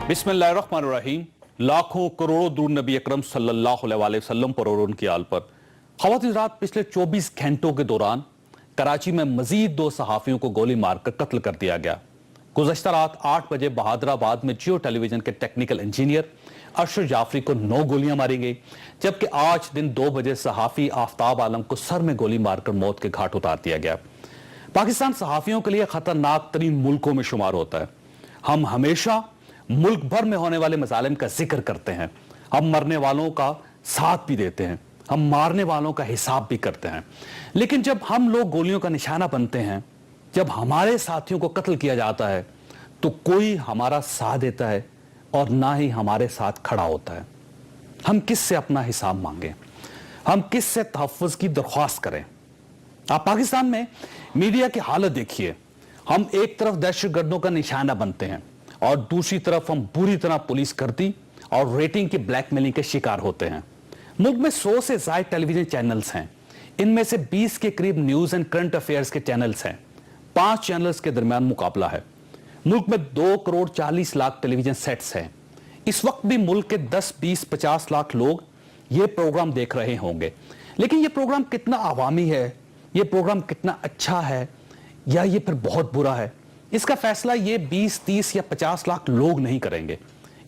बिस्मिल्लाहिर्रहमानिर्रहीम। लाखों करोड़ों दूर नबी अकरम सल्लल्लाहु अलैहि वसल्लम पर और उनकी आल पर ख़वातीन रात पिछले 24 घंटों के दौरान कराची में मजीद 2 सहाफ़ियों को गोली मारकर कत्ल कर दिया गया। गुज़श्ता रात 8 बजे बहादुराबाद में जियो टेलीविजन के टेक्निकल इंजीनियर अरशद जाफरी को 9 गोलियां मारी गई, जबकि आज दिन 2 बजे सहाफ़ी आफ्ताब आलम को सर में गोली मारकर मौत के घाट उतार दिया गया। पाकिस्तान सहाफ़ियों के लिए खतरनाक तरीन मुल्कों में शुमार होता है। हम हमेशा मुल्क भर में होने वाले मसालिम का जिक्र करते हैं, हम मरने वालों का साथ भी देते हैं, हम मारने वालों का हिसाब भी करते हैं, लेकिन जब हम लोग गोलियों का निशाना बनते हैं, जब हमारे साथियों को कत्ल किया जाता है, तो कोई हमारा साथ देता है और ना ही हमारे साथ खड़ा होता है। हम किससे अपना हिसाब मांगें, हम किससे तहफ़्फ़ुज़ की दरख्वास्त करें। आप पाकिस्तान में मीडिया की हालत देखिए। हम एक तरफ दहशतगर्दों का निशाना बनते हैं और दूसरी तरफ हम बुरी तरह पुलिस गर्दी और रेटिंग की ब्लैकमेलिंग के शिकार होते हैं। मुल्क में 100 से ज़ायद टेलीविजन चैनल्स हैं, इनमें से 20 के करीब न्यूज़ एंड करंट अफेयर्स के चैनल्स हैं। 5 चैनल्स के दरमियान मुकाबला है। मुल्क में 2 करोड़ 40 लाख टेलीविजन सेट्स हैं। इस वक्त भी मुल्क के 10, 20, 50 लाख लोग ये प्रोग्राम देख रहे होंगे, लेकिन ये प्रोग्राम कितना अवामी है, ये प्रोग्राम कितना अच्छा है या ये फिर बहुत बुरा है, इसका फैसला ये 20, 30 या 50 लाख लोग नहीं करेंगे।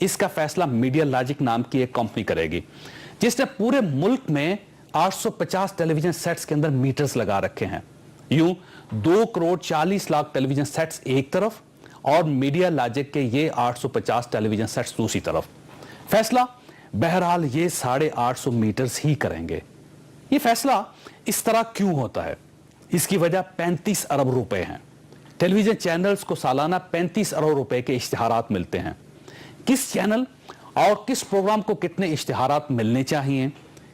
इसका फैसला मीडिया लॉजिक नाम की एक कंपनी करेगी, जिसने पूरे मुल्क में 850 टेलीविजन सेट्स के अंदर मीटर्स लगा रखे हैं। यूं 2 करोड़ 40 लाख टेलीविजन सेट्स एक तरफ और मीडिया लॉजिक के ये 850 टेलीविजन सेट्स दूसरी तरफ। फैसला बहरहाल ये 850 मीटर्स ही करेंगे। ये फैसला इस तरह क्यों होता है? इसकी वजह 35 अरब रुपए हैं। टेलीविजन चैनल्स को सालाना 35 अरब रुपए के इश्तिहारात मिलते हैं। किस चैनल और किस प्रोग्राम को कितने इश्तिहारात मिलने चाहिए,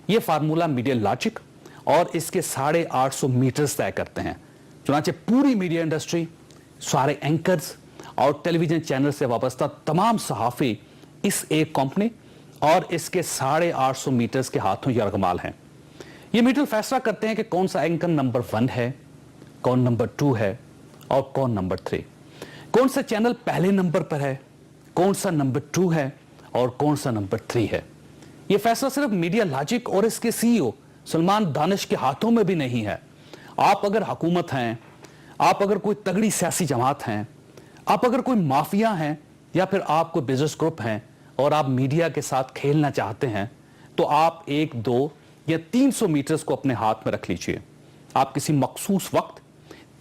यह फार्मूला मीडिया लॉजिक और इसके 850 मीटर्स तय करते हैं। चुनांचे पूरी मीडिया इंडस्ट्री, सारे एंकर्स और टेलीविजन चैनल से वाबस्ता तमाम सहाफ़ी इस एक कंपनी और इसके 850 मीटर्स के हाथों यरगमाल हैं। ये मीटर फैसला करते हैं कि कौन सा एंकर नंबर 1 है, कौन नंबर 2 है और कौन नंबर 3, कौन सा चैनल पहले नंबर पर है, कौन सा नंबर 2 है और कौन सा नंबर 3 है। यह फैसला सिर्फ मीडिया लॉजिक और इसके सीईओ सलमान दानिश के हाथों में भी नहीं है। आप अगर हुकूमत हैं, आप अगर कोई तगड़ी सियासी जमात हैं, आप अगर कोई माफिया हैं या फिर आप कोई बिजनेस ग्रुप हैं और आप मीडिया के साथ खेलना चाहते हैं, तो आप 1, 2 या 300 मीटर्स को अपने हाथ में रख लीजिए। आप किसी मखसूस वक्त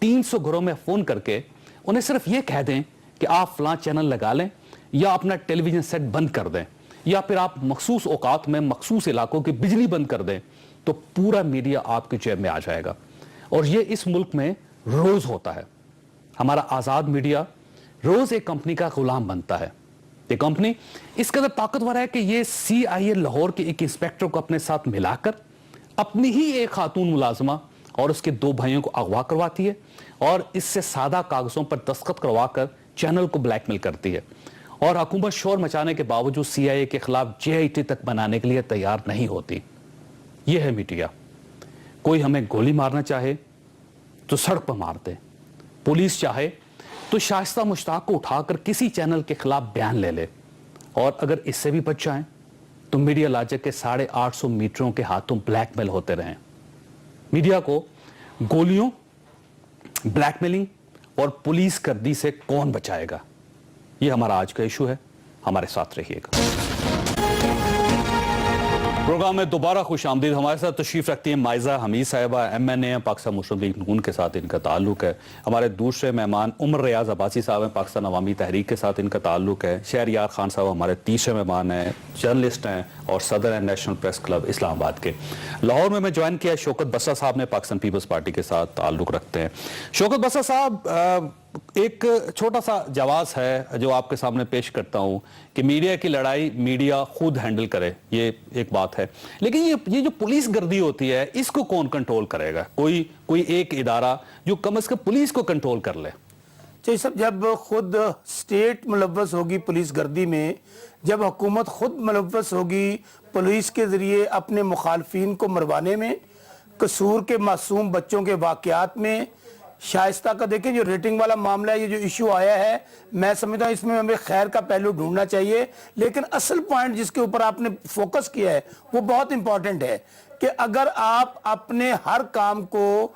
300 घरों में फोन करके उन्हें सिर्फ ये कह दें कि आप फलां चैनल लगा लें या अपना टेलीविजन सेट बंद कर दें, या फिर आप मखसूस औकात में मखसूस इलाकों की बिजली बंद कर दें, तो पूरा मीडिया आपके जेब में आ जाएगा। और ये इस मुल्क में रोज होता है। हमारा आजाद मीडिया रोज एक कंपनी का गुलाम बनता है। ये कंपनी इस कदर ताकतवर है कि ये CIA लाहौर के एक इंस्पेक्टर को अपने साथ मिलाकर अपनी ही एक खातून मुलाजमा और उसके 2 भाइयों को अगवा करवाती है और इससे सादा कागजों पर दस्तखत करवाकर चैनल को ब्लैकमेल करती है। और हुकूमत शोर मचाने के बावजूद CIA के खिलाफ JIT तक बनाने के लिए तैयार नहीं होती। यह है मीडिया। कोई हमें गोली मारना चाहे तो सड़क पर मार दे, पुलिस चाहे तो शाइस्ता मुश्ताक को उठाकर किसी चैनल के खिलाफ बयान ले ले, और अगर इससे भी बच जाएं तो मीडिया लॉजिक के 850 मीटरों के हाथों ब्लैकमेल होते रहें। मीडिया को गोलियों, ब्लैकमेलिंग और पुलिस गर्दी से कौन बचाएगा? यह हमारा आज का इशू है। हमारे साथ रहिएगा। प्रोग्राम में दोबारा खुश आमदीद। हमारे साथ तशरीफ रखती हैं माइजा हमीद साहिबा, MNA पाकिस्तान मुस्लिम लीग नून के साथ इनका ताल्लुक है। हमारे दूसरे मेहमान उमर रियाज अब्बासी साहब हैं, पाकिस्तान अवामी तहरीक के साथ इनका ताल्लुक है। शहरयार खान साहब हमारे तीसरे मेहमान हैं, जर्नलिस्ट हैं और सदर हैं नेशनल प्रेस क्लब इस्लामाबाद के। लाहौर में मैं ज्वाइन किया शौकत बस्सा साहब ने, पाकिस्तान पीपल्स पार्टी के साथ ताल्लुक रखते हैं। शौकत बस्सा साहब, एक छोटा सा जवाब है जो आपके सामने पेश करता हूं कि मीडिया की लड़ाई मीडिया खुद हैंडल करे, ये एक बात है, लेकिन ये जो पुलिस गर्दी होती है इसको कौन कंट्रोल करेगा? कोई एक इदारा जो कम से कम पुलिस को कंट्रोल कर ले। चाहिए सब, जब खुद स्टेट मुलव्वस होगी पुलिस गर्दी में, जब हुकूमत खुद मुलव्वस होगी पुलिस के जरिए अपने मुखालफिन को मरवाने में, कसूर के मासूम बच्चों के वाकयात में, शाइस्ता का देखें जो रेटिंग वाला मामला है, ये जो इशू आया है, मैं समझता हूँ इसमें हमें खैर का पहलू ढूंढना चाहिए। लेकिन असल पॉइंट जिसके ऊपर आपने फोकस किया है वो बहुत इंपॉर्टेंट है कि अगर आप अपने हर काम को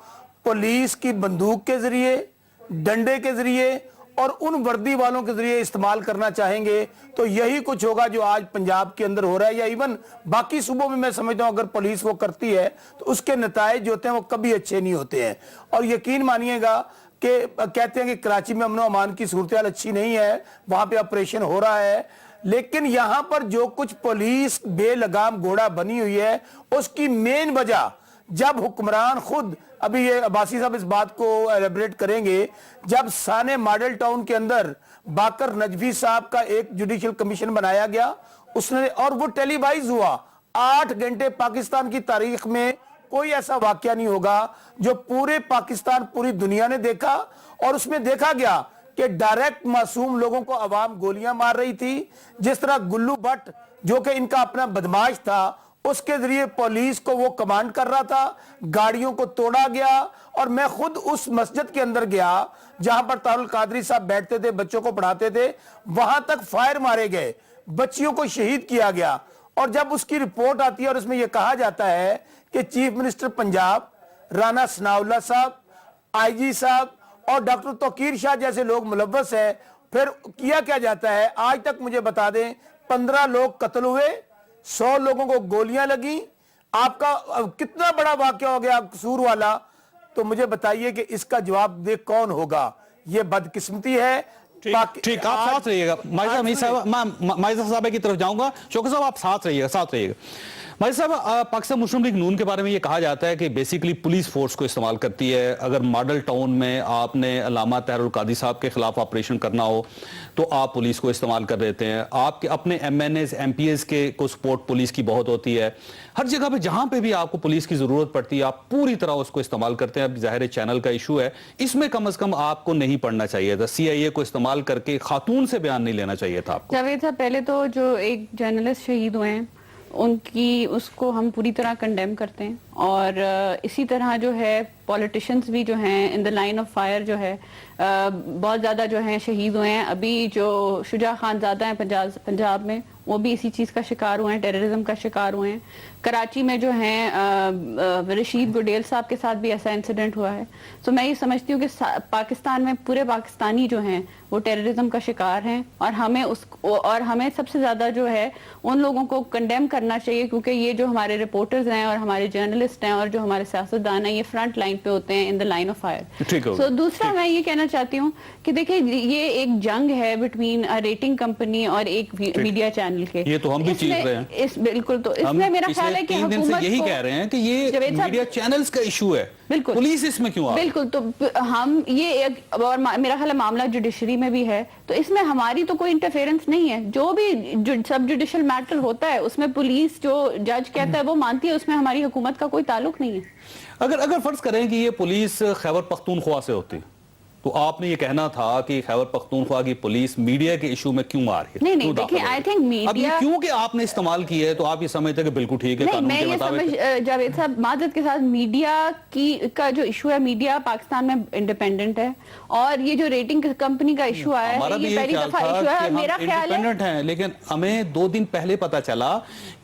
पुलिस की बंदूक के जरिए, डंडे के जरिए और उन वर्दी वालों के जरिए इस्तेमाल करना चाहेंगे तो यही कुछ होगा जो आज पंजाब के अंदर हो रहा है, या इवन बाकी सूबों में मैं समझता हूं अगर पुलिस वो करती है तो उसके नताइज जो होते हैं वो कभी अच्छे नहीं होते हैं। और यकीन मानिएगा कि कहते हैं कि कराची में अमन व अमान की सूरत हाल अच्छी नहीं है, वहां पे ऑपरेशन हो रहा है, लेकिन यहां पर जो कुछ पुलिस बेलगाम घोड़ा बनी हुई है उसकी मेन वजह जब हुक्मरान खुद, अभी ये अब्बासी साहब इस बात को एलेबरेट करेंगे, जब साने मॉडल टाउन के अंदर बाकर नजफी साहब का एक जुडिशियल कमीशन बनाया गया, उसने और वो टेलीवाइज हुआ 8 घंटे। पाकिस्तान की तारीख में कोई ऐसा वाकया नहीं होगा जो पूरे पाकिस्तान, पूरी दुनिया ने देखा, और उसमें देखा गया कि डायरेक्ट मासूम लोगों को अवाम गोलियां मार रही थी। जिस तरह गुल्लू भट्ट जो कि इनका अपना बदमाश था, उसके जरिए पुलिस को वो कमांड कर रहा था, गाड़ियों को तोड़ा गया। और मैं खुद उस मस्जिद के अंदर गया जहां पर तारुल कादरी साहब बैठते थे, बच्चों को पढ़ाते थे, वहां तक फायर मारे गए, बच्चियों को शहीद किया गया। और जब उसकी रिपोर्ट आती है और उसमें यह कहा जाता है कि चीफ मिनिस्टर पंजाब राना सनाउल्लाह साहब, आईजी साहब और डॉक्टर तौकीर शाह जैसे लोग मुलव्वस है, फिर किया क्या जाता है, आज तक मुझे बता दें 15 लोग कत्ल हुए, 100 लोगों को गोलियां लगी। आपका कितना बड़ा वाकया हो गया कसूर वाला, तो मुझे बताइए कि इसका जवाब दे कौन होगा? ये बदकिस्मती है। ठीक, आप साथ रहिएगा। माइजा साहब की तरफ जाऊंगा। शौकत साहब आप साथ रहिएगा। माइजा साहब, पाकिस्तान मुस्लिम लीग नून के बारे में ये कहा जाता है कि बेसिकली पुलिस फोर्स को इस्तेमाल करती है। अगर मॉडल टाउन में आपने अल्लामा तारुल कादरी साहब के खिलाफ ऑपरेशन करना हो तो आप पुलिस को इस्तेमाल कर देते हैं। आपके अपने MNAs MPs के को सपोर्ट पुलिस की बहुत होती है। हर जगह पे जहां पे भी आपको पुलिस की जरूरत पड़ती है आप पूरी तरह उसको इस्तेमाल करते हैं। अब जाहिर चैनल का इशू है, इसमें कम से कम आपको नहीं पढ़ना चाहिए था। CIA को इस्तेमाल करके खातून से बयान नहीं लेना चाहिए था आपको। जावेद साहब, पहले तो जो एक जर्नलिस्ट शहीद हुए हैं उसको हम पूरी तरह कंडेम करते हैं, और इसी तरह जो है पॉलिटिशियंस भी जो हैं in the line of fire जो है बहुत ज़्यादा जो हैं शहीद हुए हैं। अभी जो शुजा खानज़ादा हैं पंजाब में, वो भी इसी चीज़ का शिकार हुए हैं, टेररिज्म का शिकार हुए हैं। कराची में जो हैं रशीद गुडेल साहब के साथ भी ऐसा इंसिडेंट हुआ है। तो मैं ये समझती हूँ कि पाकिस्तान में पूरे पाकिस्तानी जो हैं वो टेररिज्म का शिकार हैं, और हमें सबसे ज़्यादा जो है उन लोगों को कंडेम करना चाहिए, क्योंकि ये जो हमारे रिपोर्टर्स हैं और हमारे जर्नलिस्ट हैं और जो हमारे सियासतदान हैं, ये फ्रंट लाइन पे होते हैं, in the line of fire. So दूसरा मैं ये कहना चाहती हूँ कि देखिए ये एक जंग है बिटवीन रेटिंग कंपनी और एक मीडिया चैनल के। ये तो हम भी चीज रहे हैं। बिल्कुल, तो इसमें मेरा ख्याल है कि हुकूमत यही कह रहे हैं कि ये मीडिया चैनल्स का इशू है। बिल्कुल, पुलिस इसमें क्यों आ रही है? बिल्कुल, तो हम ये एक, और मेरा ख्याल है मामला जुडिशरी में भी है, तो इसमें हमारी तो कोई इंटरफेरेंस नहीं है। जो भी सब जुडिशल मैटर होता है उसमें पुलिस जो जज कहता है वो मानती है, उसमें हमारी हुकूमत का कोई ताल्लुक नहीं है। अगर फर्ज करें कि ये पुलिस खैबर पख्तूनख्वा से होती तो आपने ये कहना था कि खैबर पख्तूनख्वा की पुलिस मीडिया के इशू में क्यों आ रही है? नहीं, देखिए, आई थिंक मीडिया क्यों कि आपने इस्तेमाल किया है तो आप ये समझते हैं कि बिल्कुल ठीक है, नहीं, कानून मैं के ये मुताबिक। जावेद साहब, मादत के साथ मीडिया का जो इशू है, मीडिया पाकिस्तान में इंडिपेंडेंट है, और ये जो रेटिंग कंपनी का इशू आया है, ये पहली दफा इशू है। मेरा ख्याल है, लेकिन हमें 2 दिन पहले पता चला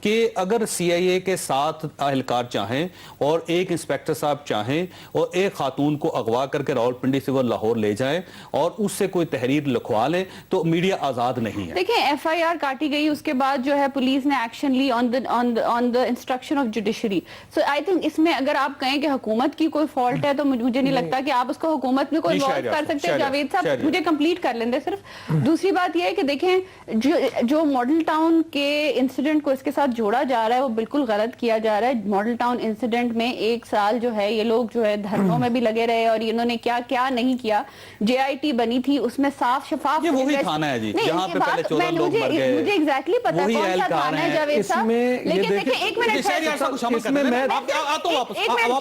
कि अगर CIA के 7 अहलकार चाहें और एक इंस्पेक्टर साहब चाहें और एक खातून को अगवा करके रावलपिंडी से वो लाहौर ले जाएं और उससे कोई तहरीर लिखवा लें तो मीडिया आजाद नहीं है। देखिए, FIR काटी गई, उसके बाद जो है पुलिस ने एक्शन ली on the instruction of judiciary. So I think इसमें अगर आप कहें कि हुकूमत की कोई फॉल्ट है तो मुझे नहीं लगता कि आप उसको हुकूमत में कोई इन्वॉल्व कर सकते हैं। जावेद साहब, मुझे कंप्लीट कर लेंगे सिर्फ। दूसरी बात यह है कि देखें, जो मॉडल टाउन के इंसिडेंट को इसके साथ जोड़ा जा रहा है वो बिल्कुल गलत किया जा रहा है। मॉडल टाउन इंसिडेंट में 1 साल जो है ये लोग जो है धरनों में भी लगे रहे और इन्होंने क्या क्या नहीं किया گیا, JIT بنی تھی, اس میں صاف شفاف یہ وہی تھانہ ہے جی جہاں پہ پہلے 14 لوگ مر گئے, مجھے ایگزیکٹلی پتا وہی کون سا اہلکار تھانہ ہے ہیں. جاوید اس صاحب, میں یہ لیکن دیکھیں- دیکھیں ایک منٹ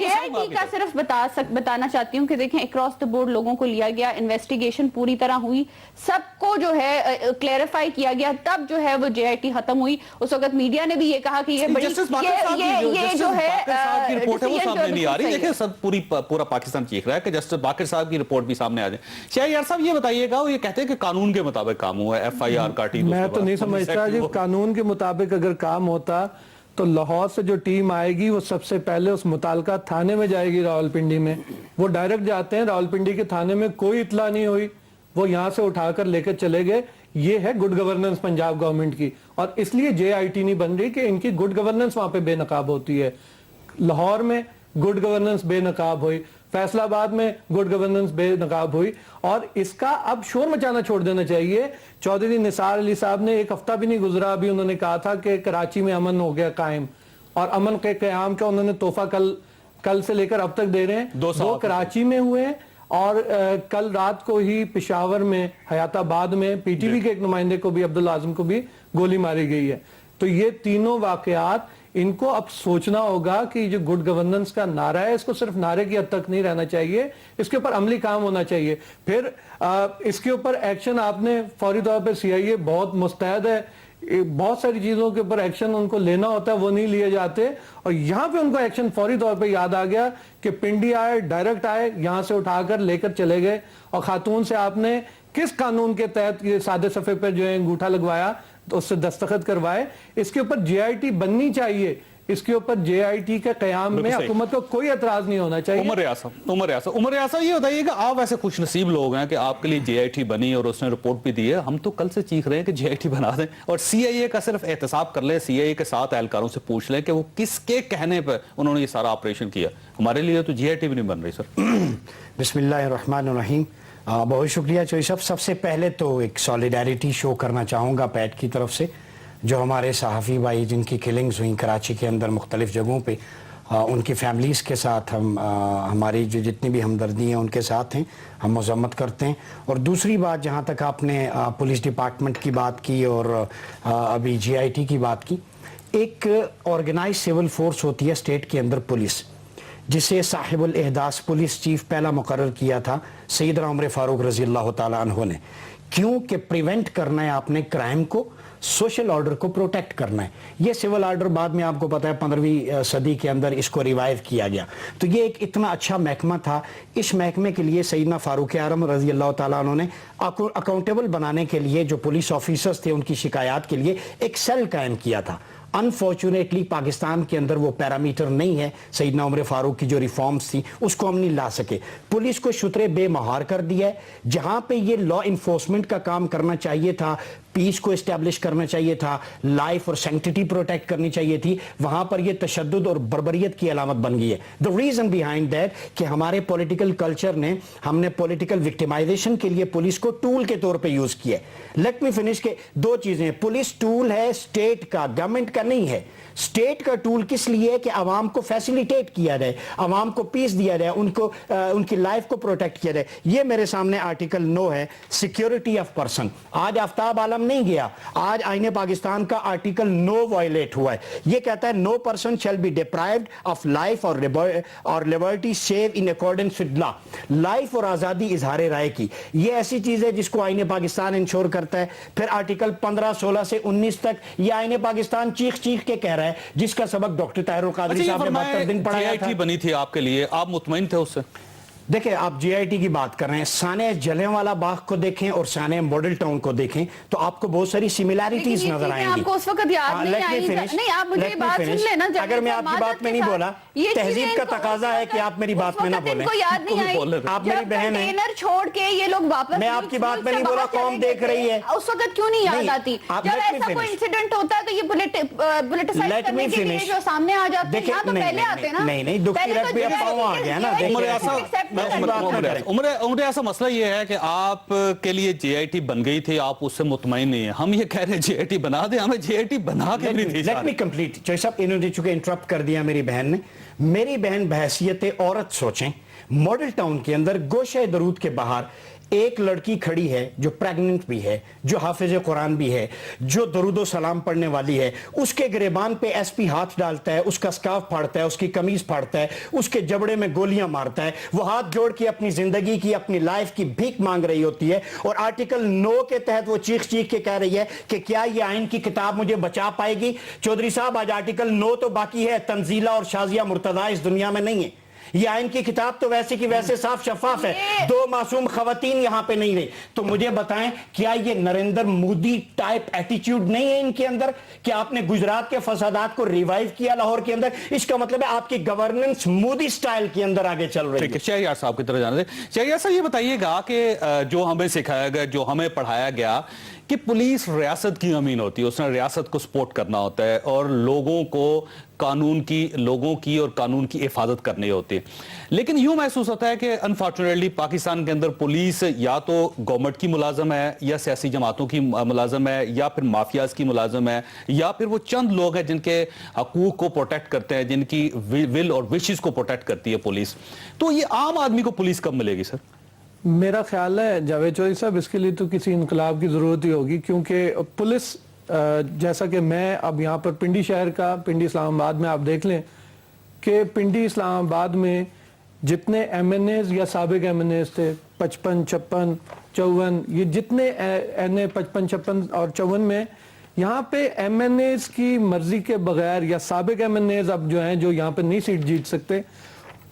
JIT کا صرف بتانا چاہتی ہوں کہ دیکھیں اکراس دا بورڈ لوگوں کو لیا گیا, انویسٹیگیشن پوری طرح ہوئی, سب کو جو ہے کلیریفائی کیا گیا, تب جو ہے وہ JIT ختم ہوئی. اس وقت میڈیا نے بھی یہ کہا کہ یہ بڑی یہ جو ہے رپورٹ ہے وہ سامنے نہیں آ رہی. دیکھیں سب پورا پاکستان چیخ رہا ہے کہ جسٹس باقر صاحب کی رپورٹ بھی سامنے آ جائے. شاہ یار صاحب یہ بتائیے گا, وہ یہ کہتے ہیں کہ قانون کے مطابق کام ہوا ہے, FIR کاٹی. میں تو نہیں سمجھتا جی قانون کے مطابق اگر کام ہوتا تو لاہور سے جو ٹیم آئے گی وہ سب سے پہلے اس متعلقہ تھانے میں جائے گی راولپنڈی میں. وہ ڈائریکٹ جاتے ہیں راولپنڈی کے تھانے میں, کوئی اطلاع نہیں ہوئی, وہ یہاں سے اٹھا کر لے کے چلے گئے. یہ ہے گڈ گورننس پنجاب گورنمنٹ کی, اور اس لیے JIT نہیں بن رہی کہ ان کی گڈ گورننس وہاں پہ بے نقاب ہوتی ہے. لاہور میں گڈ گورننس بے نقاب ہوئی, فیصل آباد میں گڈ گورننس بے نقاب ہوئی, اور اس کا اب شور مچانا چھوڑ دینا چاہیے. چودھری نثار علی صاحب نے ایک ہفتہ بھی نہیں گزرا ابھی انہوں نے کہا تھا کہ کراچی میں امن ہو گیا قائم, اور امن کے قیام کا انہوں نے تحفہ کل سے لے کر اب تک دے رہے ہیں. 2 کراچی میں ہوئے ہیں, اور کل رات کو ہی پشاور میں حیات آباد میں PTV کے ایک نمائندے کو بھی, عبدالعظم کو بھی گولی ماری گئی ہے. تو یہ تینوں واقعات ان کو اب سوچنا ہوگا کہ جو گڈ گورننس کا نعرہ ہے اس کو صرف نعرے کی حد تک نہیں رہنا چاہیے, اس کے اوپر عملی کام ہونا چاہیے. پھر اس کے اوپر ایکشن آپ نے فوری طور پہ CIA بہت مستعد ہے, بہت ساری چیزوں کے اوپر ایکشن ان کو لینا ہوتا ہے, وہ نہیں لیے جاتے. اور یہاں پہ ان کو ایکشن فوری طور پہ یاد آ گیا کہ پنڈی آئے, ڈائریکٹ آئے, یہاں سے اٹھا کر لے کر چلے گئے. اور خاتون سے آپ نے کس قانون کے تحت یہ سادے صفحے پر جو ہے انگوٹھا لگوایا, تو اس سے دستخط کروائے. اس کے اوپر JIT بننی چاہیے, اس کے اوپر JIT کے قیام میں حکومت کو کوئی اعتراض نہیں ہونا چاہیے. عمر ریاض یہ بتائیے کہ آپ ایسے خوش نصیب لوگ ہیں کہ آپ کے لیے JIT بنی اور اس نے رپورٹ بھی دی ہے. ہم تو کل سے چیخ رہے ہیں کہ JIT بنا دیں, اور CIA کا صرف احتساب کر لیں, CIA کے 7 اہلکاروں سے پوچھ لیں کہ وہ کس کے کہنے پہ انہوں نے یہ سارا آپریشن کیا. ہمارے لیے تو JIT بھی نہیں بن رہی سر. بسم اللہ الرحمن الرحیم. بہت شکریہ چوئی صاحب. سب سے پہلے تو ایک سولیڈیریٹی شو کرنا چاہوں گا پیٹ کی طرف سے, جو ہمارے صحافی بھائی جن کی کلنگز ہوئیں کراچی کے اندر مختلف جگہوں پہ, ان کی فیملیز کے ساتھ ہماری جو جتنی بھی ہمدردی ہیں ان کے ساتھ ہیں, ہم مذمت کرتے ہیں. اور دوسری بات, جہاں تک آپ نے پولیس ڈپارٹمنٹ کی بات کی اور ابھی JIT کی بات کی, ایک آرگنائز سول فورس ہوتی ہے اسٹیٹ کے اندر پولیس, جسے صاحب الاحداث پولیس چیف پہلا مقرر کیا تھا سیدنا عمر فاروق رضی اللہ تعالیٰ عنہ نے. کیوں کہ پریونٹ کرنا ہے آپ نے کرائم کو, سوشل آرڈر کو پروٹیکٹ کرنا ہے. یہ سول آرڈر بعد میں آپ کو پتا ہے 15ویں صدی کے اندر اس کو ریوائیو کیا گیا. تو یہ ایک اتنا اچھا محکمہ تھا, اس محکمے کے لیے سیدنا فاروق اعظم رضی اللہ تعالیٰ عنہ نے اکاؤنٹیبل بنانے کے لیے جو پولیس آفیسرز تھے ان کی شکایات کے لیے ایک سیل قائم کیا تھا. انفارچونیٹلی پاکستان کے اندر وہ پیرامیٹر نہیں ہے, سیدنا عمر فاروق کی جو ریفارمز تھی اس کو ہم نہیں لا سکے. پولیس کو شترے بے مہار کر دیا ہے. جہاں پہ یہ لا انفورسمنٹ کا کام کرنا چاہیے تھا, پیس کو اسٹیبلش کرنا چاہیے تھا, لائف اور سینکٹیٹی پروٹیکٹ کرنی چاہیے تھی, وہاں پر یہ تشدد اور بربریت کی علامت بن گئی ہے. the reason behind that کہ ہمارے پولیٹیکل کلچر نے, ہم نے پولیٹیکل وکٹمائزیشن کے لیے پولیس کو ٹول کے طور پہ یوز کیا ہے. لیٹ می فنش کے 2 چیزیں, پولیس ٹول ہے اسٹیٹ کا, گورنمنٹ کا نہیں ہے. اسٹیٹ کا ٹول کس لیے کہ عوام کو فیسیلیٹیٹ کیا جائے, عوام کو پیس دیا جائے, ان کی لائف کو پروٹیکٹ کیا جائے. یہ میرے سامنے آرٹیکل 9 ہے, سیکیورٹی آف پرسن. آج آفتاب عالم نہیں گیا, آج آئین پاکستان کا آرٹیکل 9 وائلیٹ ہوا ہے. یہ کہتا ہے no person shall be deprived of life or liberty save in accordance with law. Life اور آزادی اظہار رائے کی, یہ ایسی چیز ہے جس کو آئین پاکستان انشور کرتا ہے. پھر آرٹیکل 15, 16 سے 19 تک یہ آئین پاکستان چیخ کے کہہ رہا ہے, جس کا سبق ڈاکٹر طاہر القادری صاحب نے 72 دن پڑھایا تھا. JIT بنی تھی آپ کے لیے, آپ مطمئن تھے اس سے؟ دیکھیں آپ JIT کی بات کر رہے ہیں, سانحہ جلیانوالہ باغ کو دیکھیں اور سانحہ ماڈل ٹاؤن کو دیکھیں تو آپ کو بہت ساری سیملیرٹیز نظر آئیں گی. آپ کو اس وقت یاد نہیں آئی, نہیں آپ مجھے بات سن لینا. اگر میں آپ کی بات میں نہیں بولا, تہذیب کا تقاضا ہے کہ آپ میری بات میں نہ بولیں. یاد نہیں آئی, آپ میری بہن ہیں, چھوڑ کے یہ لوگ واپس, میں آپ کی بات میں نہیں بولا, قوم دیکھ رہی ہے. اس وقت کیوں نہیں یاد آتی؟ جب ایسا کوئی انسیڈنٹ ہوتا ہے تو یہ پولیٹیسائز کرنے کے لیے جو سامنے آ جاتے ہیں, یہاں تو پہلے آتے نا. نہیں دکھتی رکھ بھی اب پاؤں آ گیا نا. عمر ایسا مسئلہ یہ ہے کہ آپ کے لیے JIT بن گئی تھی, آپ اس سے مطمئن نہیں ہیں. ہم یہ کہہ رہے ہیں JIT بنا دیں, ہمیں JIT بنا کے نہیں دی. Let me complete. چوئی صاحب انہوں نے چونکہ انٹرپٹ کر دیا میری بہن نے. میری بہن بحیثیت عورت سوچیں, मॉडल टाउन के अंदर गोशे दरूद के बाहर एक लड़की खड़ी है जो प्रेग्नेंट भी है, जो हाफिज कुरान भी है, जो दरूदो सलाम पढ़ने वाली है, उसके गिरेबान पे एसपी हाथ डालता है, उसका स्कार्फ फाड़ता है, उसकी कमीज फाड़ता है, उसके जबड़े में गोलियां मारता है, वो हाथ जोड़ के अपनी जिंदगी की, अपनी लाइफ की भीख मांग रही होती है, और आर्टिकल 9 के तहत वो चीख चीख के कह रही है कि क्या ये आइन की किताब मुझे बचा पाएगी। चौधरी साहब, आज आर्टिकल 9 तो बाकी है, तंजीला और शाजिया मुर्तदा इस दुनिया में नहीं है। ये आइन की किताब तो वैसे की वैसे साफ शफाफ है, 2 मासूम खवातीन यहां पे नहीं रही। तो मुझे बताएं, क्या ये नरेंद्र मोदी टाइप एटीट्यूड नहीं है इनके अंदर कि आपने गुजरात के फसादात को रिवाइव किया लाहौर के अंदर? इसका मतलब है आपकी गवर्नेंस मोदी स्टाइल के अंदर आगे चल रही है। शहरियार साहब की तरह जाने दे। शहरियार साहब, ये बताइएगा कि जो हमें सिखाया गया, जो हमें पढ़ाया गया कि पुलिस रियासत की अमीन होती है, उसने रियासत को सपोर्ट करना होता है और लोगों की और कानून की हिफाजत करनी होती है। लेकिन यूं महसूस होता है कि अनफॉर्चुनेटली पाकिस्तान के अंदर पुलिस या तो गवर्नमेंट की मुलाजम है, या सियासी जमातों की मुलाजम है, या फिर माफियाज की मुलाजम है, या फिर वो चंद लोग हैं जिनके हकूक को प्रोटेक्ट करते हैं, जिनकी विल और विशेस को प्रोटेक्ट करती है पुलिस। तो ये आम आदमी को पुलिस कब मिलेगी सर? मेरा ख्याल है जावेद चौधरी साहब, इसके लिए तो किसी इनकलाब की ज़रूरत ही होगी, क्योंकि पुलिस जैसा कि मैं अब यहाँ पर पिंडी शहर का, पिंडी इस्लामाबाद में आप देख लें कि पिंडी इस्लामाबाद में जितने MNAs या साबिक MNAs थे, 55, 56, 54, ये जितने NA 55, 56 और 54 में, यहाँ पे MNAs की मर्जी के बगैर या साबिक MNAs अब जो हैं, जो यहाँ पे नहीं सीट जीत सकते,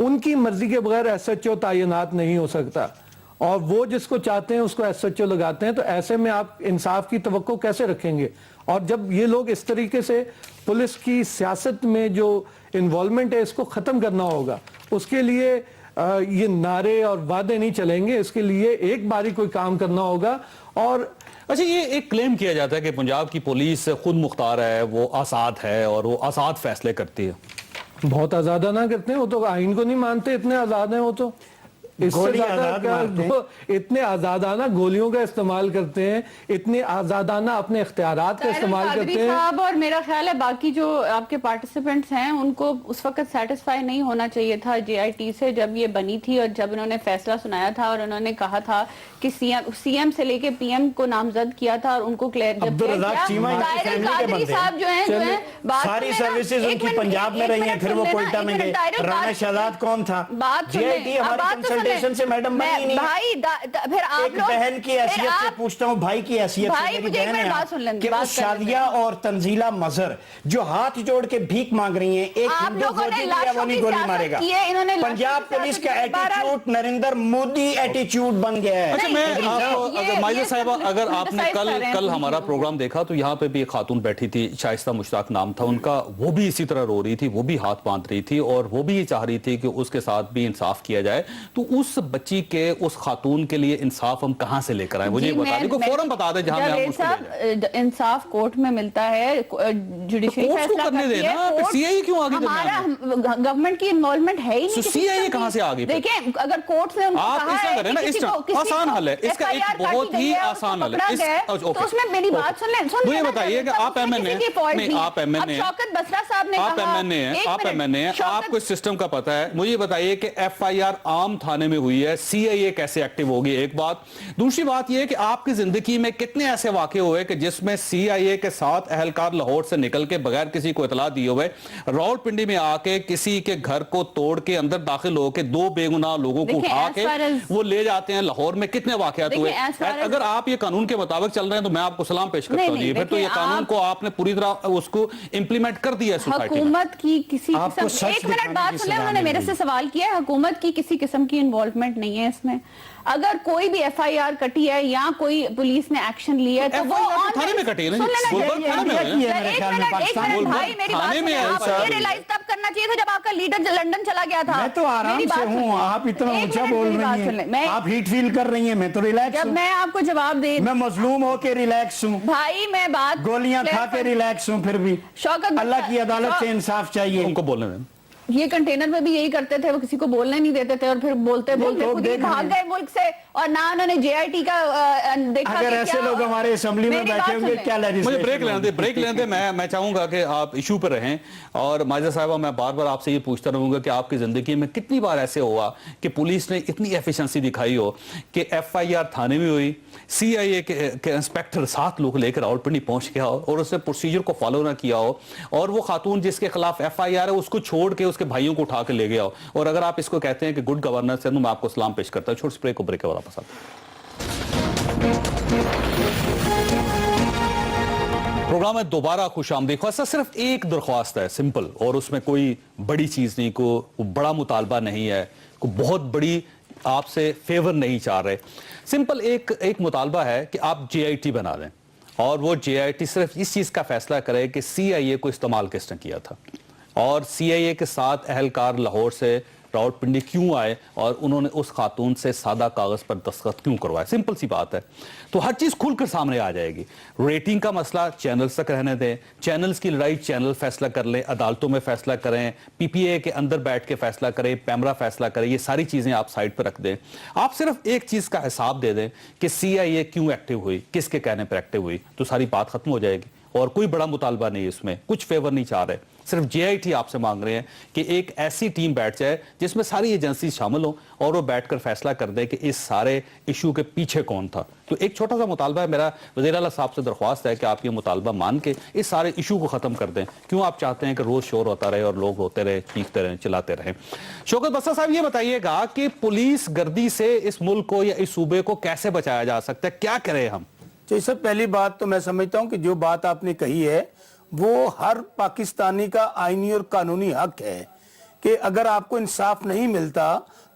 उनकी मर्जी के बगैर SHO तैनात नहीं हो सकता, और वो जिसको चाहते हैं उसको SHO लगाते हैं। तो ऐसे में आप इंसाफ की तवक्को कैसे रखेंगे? और जब ये लोग इस तरीके से पुलिस की सियासत में जो इन्वॉल्वमेंट है इसको ख़त्म करना होगा, उसके लिए ये नारे और वादे नहीं चलेंगे, इसके लिए एक बारी कोई काम करना होगा। और अच्छा, ये एक क्लेम किया जाता है कि पंजाब की पुलिस खुद मुख्तार है, वो आज़ाद है और वो आज़ाद फैसले करती है। बहुत आज़ादाना करते हैं, वो तो आइन को नहीं मानते, इतने आज़ाद हैं वो तो। इससे इतने आजादाना गोलियों का इस्तेमाल करते हैं, इतने आजादाना अपने इख्तियारात का इस्तेमाल करते हैं। साहब, और मेरा ख्याल है बाकी जो आपके पार्टिसिपेंट्स हैं उनको उस वक्त सेटिस्फाई नहीं होना चाहिए था JIT से जब ये बनी थी, और जब उन्होंने फैसला सुनाया था और उन्होंने कहा था कि CM से लेके PM को नामजद किया था, और उनको क्लियर साहब जो है सारी सर्विसेज उनकी पंजाब में रही हैं, फिर वो कोयटा में गए। राणा शहजाद कौन था? JIT हमारी से मैडम बनी नहीं। भाई फिर आप एक बहन की हैसियत से पूछता हूँ, भाई की हैसियत से, मेरी बहन है कि उस शादिया और तंजीला मजहर जो हाथ जोड़ के भीख मांग रही हैं, एक हिंदू फौजी वो नहीं गोली मारेगा। पंजाब पुलिस का एटीट्यूड नरेंद्र मोदी एटीट्यूड बन गया है। अच्छा, मैं आपको माइजा साहिबा, अगर आपने कल हमारा प्रोग्राम देखा तो यहाँ पे भी एक खातून बैठी थी, शाइस्ता मुश्ताक नाम था उनका, वो भी इसी तरह रो रही थी, वो भी हाथ बांध रही थी, और वो भी ये चाह रही थी कि उसके साथ भी इंसाफ किया जाए। तो उस बच्ची के, उस खातून के लिए इंसाफ हम कहां से लेकर आए? मुझे बता दें, कोई फोरम बता दे जहां पे हम इंसाफ कोर्ट में मिलता है, जुडिशरी फैसला करती है। फिर CIA क्यों आगे? हमारा गवर्नमेंट की इन्वॉल्वमेंट है ही नहीं। CIA कहां से आ गई? देखिए, अगर कोर्ट ने उनको कहा है, आसान हल है इसका, एक बहुत ही आसान हल है। तो उसमें मेरी बात सुन लें। मुझे बताइए कि आप MNA, आप MNA, शौकत बसरा साहब ने आप MNA, आपको इस सिस्टम का पता है। मुझे बताइए कि FIR आम थाने में हुई है, CIA कैसे एक्टिव होगी? एक बात। दूसरी बात यह कि आपकी जिंदगी में कितने ऐसे वाकये हुए कि जिसमें CIA के साथ एहलकार लाहौर से निकल के बगैर किसी को इतला दिए हुए रावलपिंडी में आके किसी के घर को तोड़ के अंदर दाखिल होकर 2 बेगुनाह लोगों को उठा के वो ले जाते हैं? लाहौर में कितने वाकयात हुए? अगर आप ये कानून के मुताबिक चल रहे हैं तो मैं आपको सलाम पेश करता हूं। फिर तो ये कानून को आपने पूरी तरह उसको इंप्लीमेंट कर दिया है सोसाइटी में। हुकूमत की किसी किस्म, एक मिनट बात सुन ले, उन्होंने मेरे से सवाल किया है, हुकूमत की किसी किस्म की इन्वॉल्वमेंट नहीं है इसमें। अगर कोई भी FIR कटी है या कोई पुलिस ने एक्शन लिया है तो वो थाने में कटी है ना, भाई मेरी बात सुनिए, आपको ये रियलाइज तब करना चाहिए था जब आपका लीडर लंदन चला गया था। मैं तो आराम से हूँ, आप इतना ऊंचा बोल रही हैं, आप हीट फील कर रही हैं, मैं तो रिलैक्स हूँ। जब मैं आपको जवाब दे, मैं मजलूम होके रिलैक्स हूँ भाई, मैं बात गोलियां खा के रिलैक्स हूँ, फिर भी शौकत अल्लाह की अदालत से इंसाफ चाहिए। उनको बोलने दें। ये कंटेनर में भी यही करते थे, वो किसी को बोलने नहीं देते थे और फिर बोलते बोलते खुद ही भाग गए मुल्क से, और ना उन्होंने जेआईटी का देखा। अगर ऐसे लोग हमारे असेंबली में बैठे होंगे क्या मुझे ब्रेक लेने दे। मैं चाहूंगा कि आप इशू पर रहें। और माजिद साहिबा, मैं बार बार आपसे ये पूछता रहूंगा कि आपकी जिंदगी में कितनी बार ऐसे हुआ कि पुलिस ने इतनी एफिशिएंसी दिखाई हो कि एफआईआर थाने में हुई, सीआईए के इंस्पेक्टर 7 लोग लेकर रावलपिंडी पहुंच गया हो और उसने प्रोसीजर को फॉलो ना किया हो, और वो खातून जिसके खिलाफ एफआईआर है उसको छोड़ के उसके भाइयों को उठा के ले गया हो। और अगर आप इसको कहते हैं कि गुड गवर्नेंस है, तो मैं आपको सलाम पेश करता हूं। छोटे ब्रेक को ब्रेक के बाद वापस आते हैं। प्रोग्राम में दोबारा खुशामदीद। ख्वासा सिर्फ एक दरख्वास्त है, सिंपल, और उसमें कोई बड़ी चीज नहीं, को बड़ा मुतालबा नहीं है, को बहुत बड़ी आपसे फेवर नहीं चाह रहे। सिंपल एक मुतालबा है कि आप जेआईटी बना दें, और वो जेआईटी सिर्फ इस चीज का फैसला करे कि सीआईए को इस्तेमाल किसने किया था, और सीआईए के साथ अहलकार लाहौर से रावलपिंडी क्यों आए और उन्होंने उस खातून से सादा कागज पर दस्तखत क्यों करवाए। सिंपल सी बात है, तो हर चीज खुलकर सामने आ जाएगी। रेटिंग का मसला चैनल्स तक रहने दें, चैनल्स की लड़ाई चैनल फैसला कर लें, अदालतों में फैसला करें, पीपीए के अंदर बैठ के फैसला करें, पैमरा फैसला करें, ये सारी चीजें आप साइड पर रख दें। आप सिर्फ एक चीज का हिसाब दे दें कि सीआईए क्यों एक्टिव हुई, किसके कहने पर एक्टिव हुई, तो सारी बात खत्म हो जाएगी। और कोई बड़ा मुतालबा नहीं, इसमें कुछ फेवर नहीं चाह रहे, सिर्फ जेआईटी आपसे मांग रहे हैं कि एक ऐसी टीम बैठ जाए जिसमें सारी एजेंसी शामिल हो और वो बैठकर फैसला कर दे कि इस सारे इशू के पीछे कौन था। तो एक छोटा सा मुतालबा है मेरा, वज़ीर आला साहब से दरख्वास्त है कि आप ये मुतालबा मान के इस सारे इशू को खत्म कर दें। क्यों आप चाहते हैं कि रोज शोर होता रहे और लोग होते रहे, चीखते रहे, चिल्लाते रहे। शौकत बस्सा साहब, ये बताइएगा कि पुलिस गर्दी से इस मुल्क को या इस सूबे को कैसे बचाया जा सकता है, क्या करें हम? तो सब पहली बात तो मैं समझता हूं कि जो बात आपने कही है वो हर पाकिस्तानी का आईनी और कानूनी हक है कि अगर आपको इंसाफ नहीं मिलता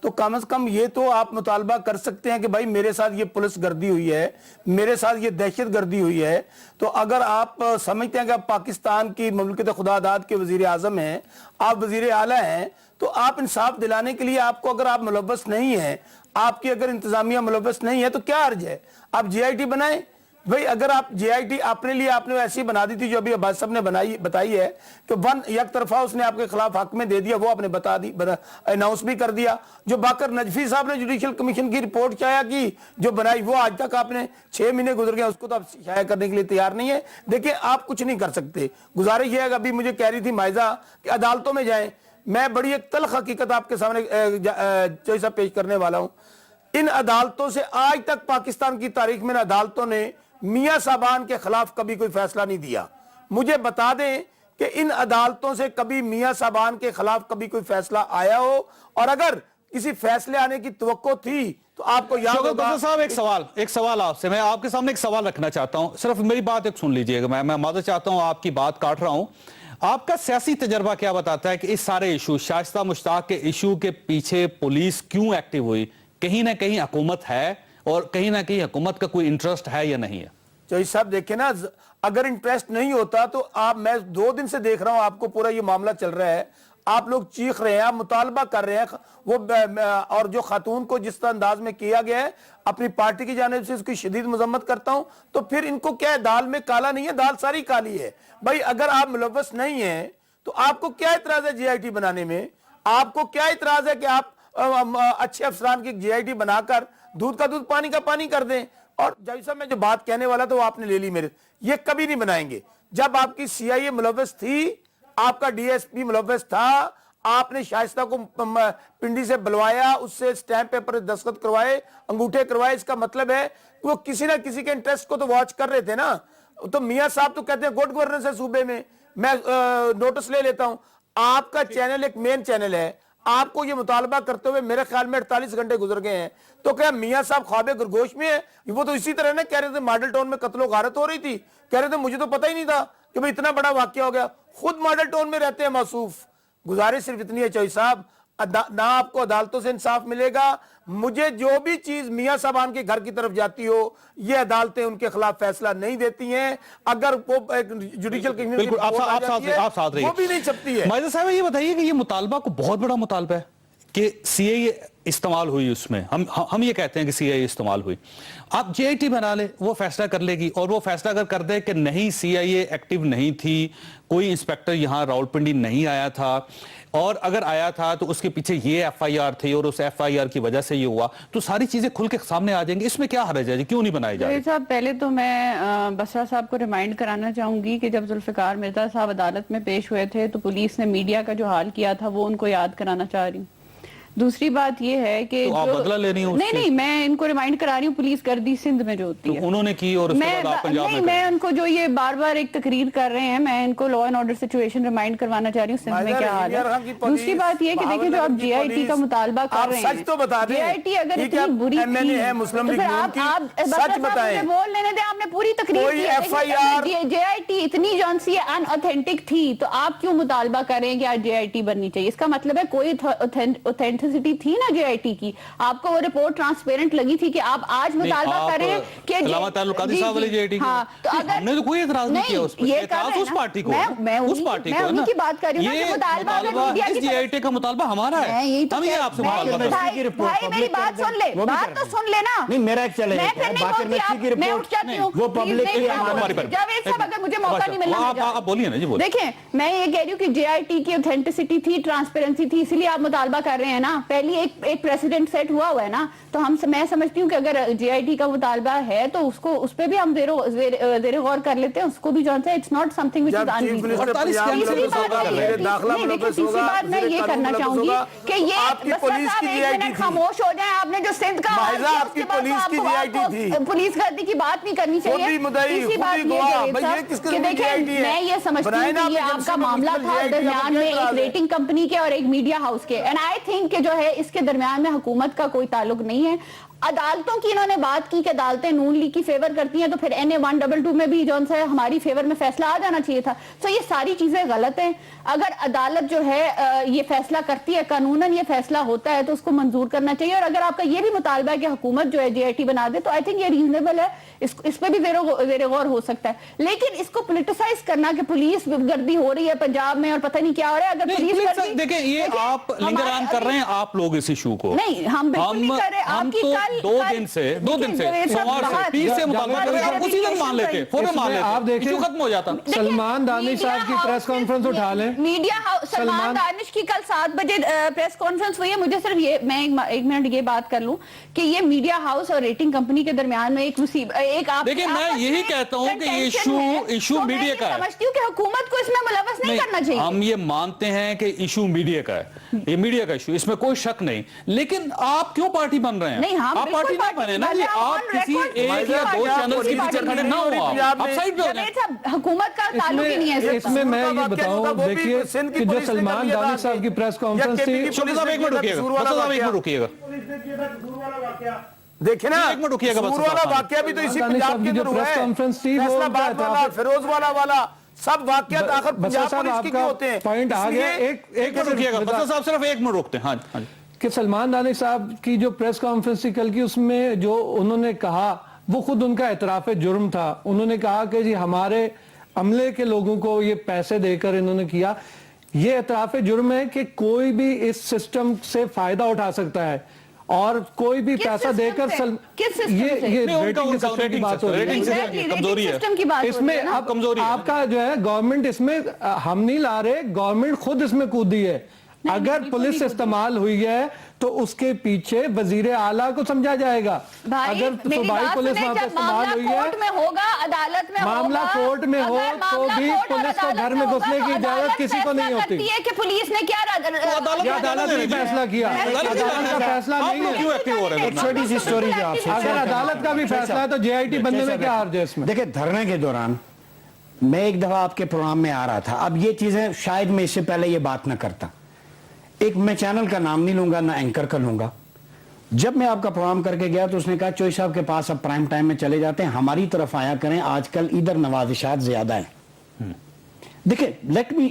तो कम से कम ये तो आप मुतालबा कर सकते हैं कि भाई मेरे साथ ये पुलिस गर्दी हुई है, मेरे साथ ये दहशत गर्दी हुई है। तो अगर आप समझते हैं कि आप पाकिस्तान की मुमलिकत खुदादाद के वजीर आजम हैं, आप वजीर आला हैं, तो आप इंसाफ दिलाने के लिए आपको, अगर आप मुलव्वस नहीं है, आपकी अगर इंतजामिया मुलव्वस नहीं है, तो क्या अर्ज है आप जेआईटी बनाएं। भाई अगर आप जेआईटी अपने लिए आपने ऐसी बना दी थी जो अभी अब्बास साहब ने बताई है कि एक तरफा उसने आपके खिलाफ हक में दे दिया, वो आपने अनाउंस भी कर दिया। जो बाकर नजफी साहब ने जुडिशल कमीशन की रिपोर्ट चाया की जो बनाई, वो आज तक आपने 6 महीने गुजर गए, उसको तो आप शाया करने के लिए तैयार नहीं है। देखिए आप कुछ नहीं कर सकते। गुजारिश ये है, अभी मुझे कह रही थी माइजा कि अदालतों में जाएं, मैं बड़ी एक तल्ख हकीकत आपके सामने जैसा पेश करने वाला हूं। इन अदालतों से आज तक पाकिस्तान की तारीख में अदालतों ने मियां साहबान के खिलाफ कभी कोई फैसला नहीं दिया। मुझे बता दें कि इन अदालतों से कभी मियां साहबान के खिलाफ कभी कोई फैसला आया हो, और अगर किसी फैसले आने की तवक्को थी तो आपको याद होगा। साहब एक सवाल आपसे, मैं आपके सामने एक सवाल रखना चाहता हूं, सिर्फ मेरी बात एक सुन लीजिएगा। मैं माजूद चाहता हूं, आपकी बात काट रहा हूं। आपका सियासी तजर्बा क्या बताता है कि इस सारे इशू, शाइस्ता मुश्ताक के इशू के पीछे पुलिस क्यों एक्टिव हुई? कहीं ना कहीं हुकूमत है और कहीं ना कहीं हुकूमत का कोई इंटरेस्ट है या नहीं है? तो साहब देखिए ना, अगर इंटरेस्ट नहीं होता तो मैं 2 दिन से देख रहा हूं आपको पूरा ये मामला चल रहा है, आप लोग चीख रहे हैं, आप मुतालबा कर रहे हैं, वो और जो खातून को जिस अंदाज में किया गया है, अपनी पार्टी की जानिब से इसकी शदीद मजम्मत करता हूं। तो फिर इनको क्या है, दाल में काला नहीं है, दाल सारी काली है। भाई अगर आप मुलव्वस नहीं है तो आपको क्या इतराज है जेआईटी बनाने में? आपको क्या इतराज है कि आप अच्छे अफसरान की जेआईटी बनाकर दूध का दूध पानी का पानी कर दें? और जैसा मैं जो बात कहने वाला था वो आपने ले ली मेरे, ये कभी नहीं बनाएंगे। जब आपकी सीआईए मुलव्वस थी, आपका डीएसपी मुलव्वस था, आपने शाइस्ता को पिंडी से बुलवाया, उससे स्टैंप पेपर दस्तखत करवाए, अंगूठे करवाए, इसका मतलब है वो किसी ना किसी के इंटरेस्ट को तो वॉच कर रहे थे ना। तो मियां साहब तो कहते हैं गुड गवर्नेंस है सूबे में, मैं नोटिस ले लेता हूं। आपका चैनल एक मेन चैनल है, आपको ये मुतालबा करते हुए मेरे ख्याल में 48 घंटे गुजर गए हैं। तो क्या मियां साहब ख्वाबे गुरगोश में है? वो तो इसी तरह ना कह रहे थे मॉडल टाउन में कत्लो गारत हो रही थी, कह रहे थे मुझे तो पता ही नहीं था कि भाई इतना बड़ा वाकया हो गया। खुद मॉडल टाउन में रहते हैं मौसूफ। गुजारिश सिर्फ इतनी है चौधरी साहब, ना आपको अदालतों से इंसाफ मिलेगा, मुझे जो भी चीज मियां साहबान के घर की तरफ जाती हो, ये अदालतें उनके खिलाफ फैसला नहीं देती हैं। अगर वो जुडिशियल बिल्कुल आप साथ रहिए, वो भी नहीं छपती है। माजिद साहब ये बताइए कि ये मुतालबा को बहुत बड़ा मुतालबा है کہ CIA استعمال ہوئی اس میں, ہم یہ کہتے ہیں کہ CIA استعمال ہوئی, آپ JIT بنا لیں, وہ فیصلہ کر لے گی, اور وہ فیصلہ اگر کر دے کہ نہیں CIA ایکٹیو نہیں تھی, کوئی انسپیکٹر یہاں راولپنڈی نہیں آیا تھا, اور اگر آیا تھا تو اس کے پیچھے یہ FIR تھی اور اس FIR کی وجہ سے یہ ہوا, تو ساری چیزیں کھل کے سامنے آ جائیں گی. اس میں کیا حرج ہے جی, کیوں نہیں بنائی جا رہی؟ صاحب پہلے تو میں بسرا صاحب کو ریمائنڈ کرانا چاہوں گی کہ جب ذوالفقار مرزا صاحب عدالت میں پیش ہوئے تھے تو پولیس نے میڈیا کا جو حال کیا تھا وہ ان کو یاد کرانا چاہ رہی ہوں. دوسری بات یہ ہے کہ تو آپ بدلہ لے رہی ہوں اس سے؟ نہیں, میں ان کو ریمائنڈ کرا رہی ہوں, پولیس گردی سندھ میں جو ہوتی ہے انہوں نے کی, اور اس کے بعد آپ پنجاب میں میں ان کو جو یہ بار بار ایک تقریر کر رہے ہیں, میں ان کو law and order situation remind کروانا چاہ رہی ہوں سندھ میں کیا حال ہے. دوسری بات یہ کہ دیکھیں جو آپ JIT کا مطالبہ کر رہے ہیں, سچ تو بتا دیں, JIT اگر اتنی بری تھی تو پھر آپ سچ بتائیں, بول لینے دیں, آپ نے پوری تقریر کی, JIT اتنی جون سی ان اوتھینٹک تھی تو آپ کیوں مطالبہ کریں کہ آج JIT بننی چاہیے؟ اس کا مطلب ہے کوئی اوتھینٹسٹی تھی نا JIT کی, آپ کو وہ رپورٹ ٹرانسپیرنٹ لگی تھی کہ آپ آج مطالبہ کریں کہ علامہ تعلقاتی صاحب والی JIT ہم نے تو کوئی اعتراض نہیں کیا اس پر, اعتراض اس پارٹی کو, اس پارٹی کو نا, کی بات کر رہی ہوں, یہ مطالبہ اس JIT کا مطالبہ ہمارا ہے, ہم یہ آپ سے مطالبہ کریں. بھائی میری بات سن لے, بات تو سن لے نا. نہیں میرا ایک چلے, میں اٹھ جاتی ہوں, وہ پبلک کی جاوید صاحب اگر مجھے موقع نہیں ملنا, آپ بولیے نا جی. دیکھیں میں یہ کہہ رہی ہوں کہ JIT کی اوتھینٹسٹی تھی, ٹرانسپیرنسی تھی, اس لیے آپ مطالبہ کر رہے ہیں نا. پہلی ایک پریسیڈنٹ سیٹ ہوا ہے نا, تو میں سمجھتی ہوں کہ اگر JIT کا مطالبہ ہے تو اس پہ بھی ہم زیر غور کر لیتے ہیں, اس کو بھی جو ہے it's not something which is unreasonable. تیسری بات میں یہ کرنا چاہوں گی کہ یہ خاموش ہو جائیں, آپ نے جو سندھ کا پولیس گردی کی بات نہیں کرنی چاہیے. تیسری بات یہ کہ دیکھیں میں یہ سمجھتی ہوں کہ یہ آپ کا معاملہ تھا درمیان میں ایک ریٹنگ کمپنی کے اور ایک میڈیا ہاؤس کے, اینڈ آئی تھنک کہ جو ہے اس کے درمیان میں حکومت کا کوئی تعلق نہیں ہے. عدالتوں کی انہوں نے بات کی کہ عدالتیں نون لیگ کی فیور کرتی ہیں, تو پھر NA-122 میں بھی جون سے ہماری فیور میں فیصلہ آ جانا چاہیے تھا. تو یہ ساری چیزیں غلط ہیں. اگر عدالت جو ہے یہ فیصلہ کرتی ہے, قانوناً یہ فیصلہ ہوتا ہے, تو اس کو منظور کرنا چاہیے. اور اگر آپ کا یہ بھی مطالبہ ہے کہ حکومت جو ہے JIT بنا دے, تو آئی تھنک یہ ریزنیبل ہے, اس پہ بھی زیر غور ہو سکتا ہے. لیکن اس کو پولیٹیسائز کرنا کہ پولیس گردی ہو رہی ہے پنجاب میں اور پتہ نہیں کیا ہو رہا ہے, اگر پولیس دیکھیں یہ آپ لنگر عام کر رہے ہیں آپ لوگ اس ایشو کو. نہیں, ہم بالکل نہیں کر رہے. آپ کی دو دن سے سوموار سے 30 سے مطالبہ کر رہے ہیں, آپ اسی دن مان لیتے, فوراً مان لیتے, آپ دیکھیں ختم ہو جاتا. سلمان دانش صاحب کی پریس کانفرنس اٹھا لیں. میڈیا ہاؤس سلمان دانش کی کل 7 بجے پریس کانفرنس ہوئی ہے. مجھے صرف یہ, میں ایک منٹ یہ بات کر لوں کہ یہ میڈیا ہاؤس اور ریٹنگ کمپنی کے درمیان میں ایک آپ دیکھیں میں یہی کہتا ہوں کہ ایشو میڈیا کا ہے. سمجھتی ہوں کہ حکومت کو اس میں ملوث نہیں کرنا چاہیے. ہم یہ مانتے ہیں کہ ایشو میڈیا کا ہے, یہ میڈیا کا ایشو, اس میں کوئی شک نہیں. لیکن آپ کیوں پارٹی بن رہے ہیں؟ آپ پارٹی نہ بنے نا, آپ کسی ایک یا دو چینلز کے پیچھے کھڑے نہ ہو, آپ سائیڈ پہ ہو جائیں. حکومت کا تعلق ہی نہیں ہے اس میں. میں یہ بتاؤں, دیکھیے کہ جو سلمان دانش صاحب کی پریس کانفرنس تھی, شکر صاحب ایک منٹ رکیے گا, بس صاحب ایک منٹ رکیے گا, دیکھیں نا ایک منٹ رکیے گا, سور والا واقعہ بھی تو اسی پنجاب کے اندر ہوا ہے, فیصلہ باد والا, فیروز والا, سب واقعات آخر پنجاب پولیس کے ہوتے ہیں. پوائنٹ آ گیا. ایک منٹ رکیے گا, بس صاحب صرف ایک منٹ رکتے ہیں. ہاں کہ سلمان دانش صاحب کی جو پریس کانفرنس تھی کل کی, اس میں جو انہوں نے کہا وہ خود ان کا اعتراف جرم تھا. انہوں نے کہا کہ جی ہمارے عملے کے لوگوں کو یہ پیسے دے کر انہوں نے کیا. یہ اعتراف جرم ہے کہ کوئی بھی اس سسٹم سے فائدہ اٹھا سکتا ہے, اور کوئی بھی پیسہ دے کر یہ ریٹنگ سسٹم کی بات ہو رہی ہے, کمزوری ہے اس میں. آپ کا جو ہے گورنمنٹ اس میں ہم نہیں لا رہے, گورنمنٹ خود اس میں کودی ہے. اگر پولیس استعمال ہوئی ہے تو اس کے پیچھے وزیر اعلیٰ کو سمجھا جائے گا. اگر صوبائی پولیس وہاں پہ استعمال ہوئی ہے, معاملہ کورٹ میں ہو تو بھی پولیس کو گھر میں گھسنے کی اجازت کسی کو نہیں ہوتی. کہ پولیس نے کیا عدالت نے فیصلہ کیا, عدالت کا فیصلہ نہیں ہے. چھوٹی سی سٹوری جو آپ سے, اگر عدالت کا بھی فیصلہ ہے تو JIT بننے میں کیا حرج ہے اس میں؟ دیکھیں دھرنے کے دوران میں ایک دفعہ آپ کے پروگرام میں آ رہا تھا, اب یہ چیزیں شاید میں اس سے پہلے یہ بات نہ کرتا. ایک میں چینل کا نام نہیں لوں گا, نہ اینکر کا لوں گا. جب میں آپ کا پروگرام کر کے گیا تو اس نے کہا چوئی صاحب کے پاس اب پرائم ٹائم میں چلے جاتے ہیں, ہماری طرف آیا کریں, آج کل ادھر نوازشات زیادہ ہیں. دیکھیں لیٹ می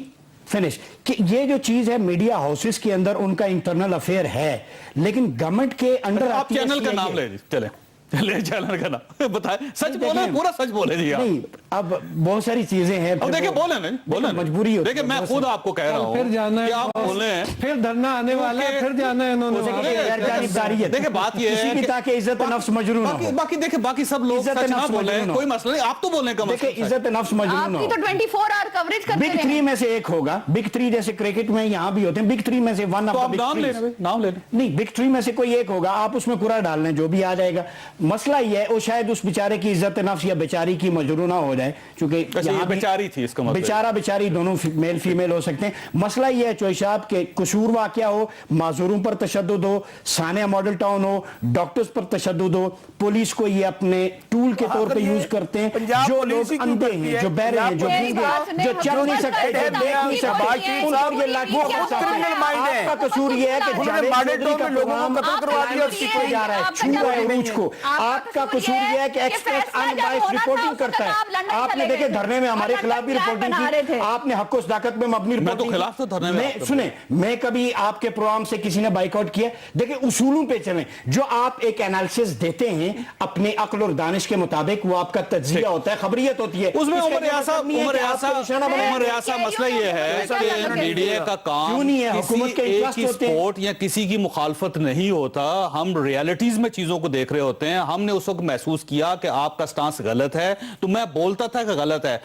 فنش کہ یہ جو چیز ہے میڈیا ہاؤسز کے اندر ان کا انٹرنل افیئر ہے, لیکن گورنمنٹ کے انڈر آپ چینل کا نام لے چلیں. चलिए चैनल का नाम बताएं, सच बोले, पूरा सच बोले जी आप। नहीं, अब बहुत सारी चीजें हैं, अब देखिए बोले नहीं, बोले मजबूरी होती है। देखिए मैं खुद आपको कह रहा हूँ फिर जाना है, कि आप बोले, फिर धरना आने वाला है, फिर जाना है इन्होंने वहाँ पे। जानबदारी है। देखिए बात ये किसी है की कि ताकि इज्जत नफ्स मजरूर ना हो। बाकी देखिए बाकी सब लोग इज्जत सच ना नफ्स बोले, मजरूर कोई मसला नहीं, आप तो बोलने का देखिए मसला है। इज्जत नफ्स मजरूर ना आपकी हो। तो 24 आवर कवरेज करते बिग रहे। 3 में से एक होगा, बिग 3 जैसे क्रिकेट में यहाँ भी होते हैं, बिग 3 में से वन तो ऑफ आप द नाम बिग ले थ्री। लें, नाम ले लें। नहीं, बिग 3 में से कोई एक होगा, आप उसमें पूरा डाल लें, जो भी आ जाएगा। मसला ये है, वो शायद उस बेचारे की इज्जत नफ्स या बेचारी की मजरूर ना हो जाए, क्योंकि अच्छा, ये यहाँ भी बेचारी थी, इसका मतलब बेचारा बेचारी दोनों मेल फीमेल हो सकते हैं। मसला ये है चोइस साहब के कसूर वाकया हो, माजूरों पर तशद्दुद हो, सानिया मॉडल टाउन हो, डॉक्टर्स पर तशद्दुद हो, पुलिस को ये अपने टूल के तौर पे यूज करते हैं। पंजाब जो पुलिस लोग ही क्यों अंधे करती हैं, है? जो बहरे हैं, जो पंजाब गूंगे पुलिस हैं, जो चल नहीं सकते, जो देख नहीं सकते, उनको ये लाठी वो criminal mind है। आपका कसूर ये है कि उन्होंने जावेद मॉडल चौधरी टाउन का में लोगों को प्रोग्राम कत्ल करवा दिया, उसकी कोई जा रहा है, छू रहा है उरूज को। आपका कसूर ये है कि एक्सप्रेस अनबाइस्ड रिपोर्टिंग करता है। आपने देखे धरने में हमारे खिलाफ भी रिपोर्टिंग की, आपने हक व सदाकत में मबनी मैं तो रिपोर्टिंग खिलाफ तो धरने में की। सुने, मैं कभी आपके प्रोग्राम से किसी ने बाइकआउट किया? देखिए उसूलों पे चलें, जो आप एक एनालिसिस देते हैं अपने अक्ल और दानिश के मुताबिक, वो आपका तज्जिया होता है, खबरियत होती है। उसमें इसका उमर यासा मतलब नहीं है कि आपको निशाना बनाया। उमर यासा मसला ये है कि मीडिया का काम क्यों नहीं है? किसी हुकूमत के एक इंटरेस्ट की होते हैं। सपोर्ट या किसी की मुखालफत नहीं होता। हम रियलिटीज में चीजों को देख रहे होते हैं। हमने उस वक्त महसूस किया कि आपका स्टांस गलत है, तो मैं बोलता था कि गलत है।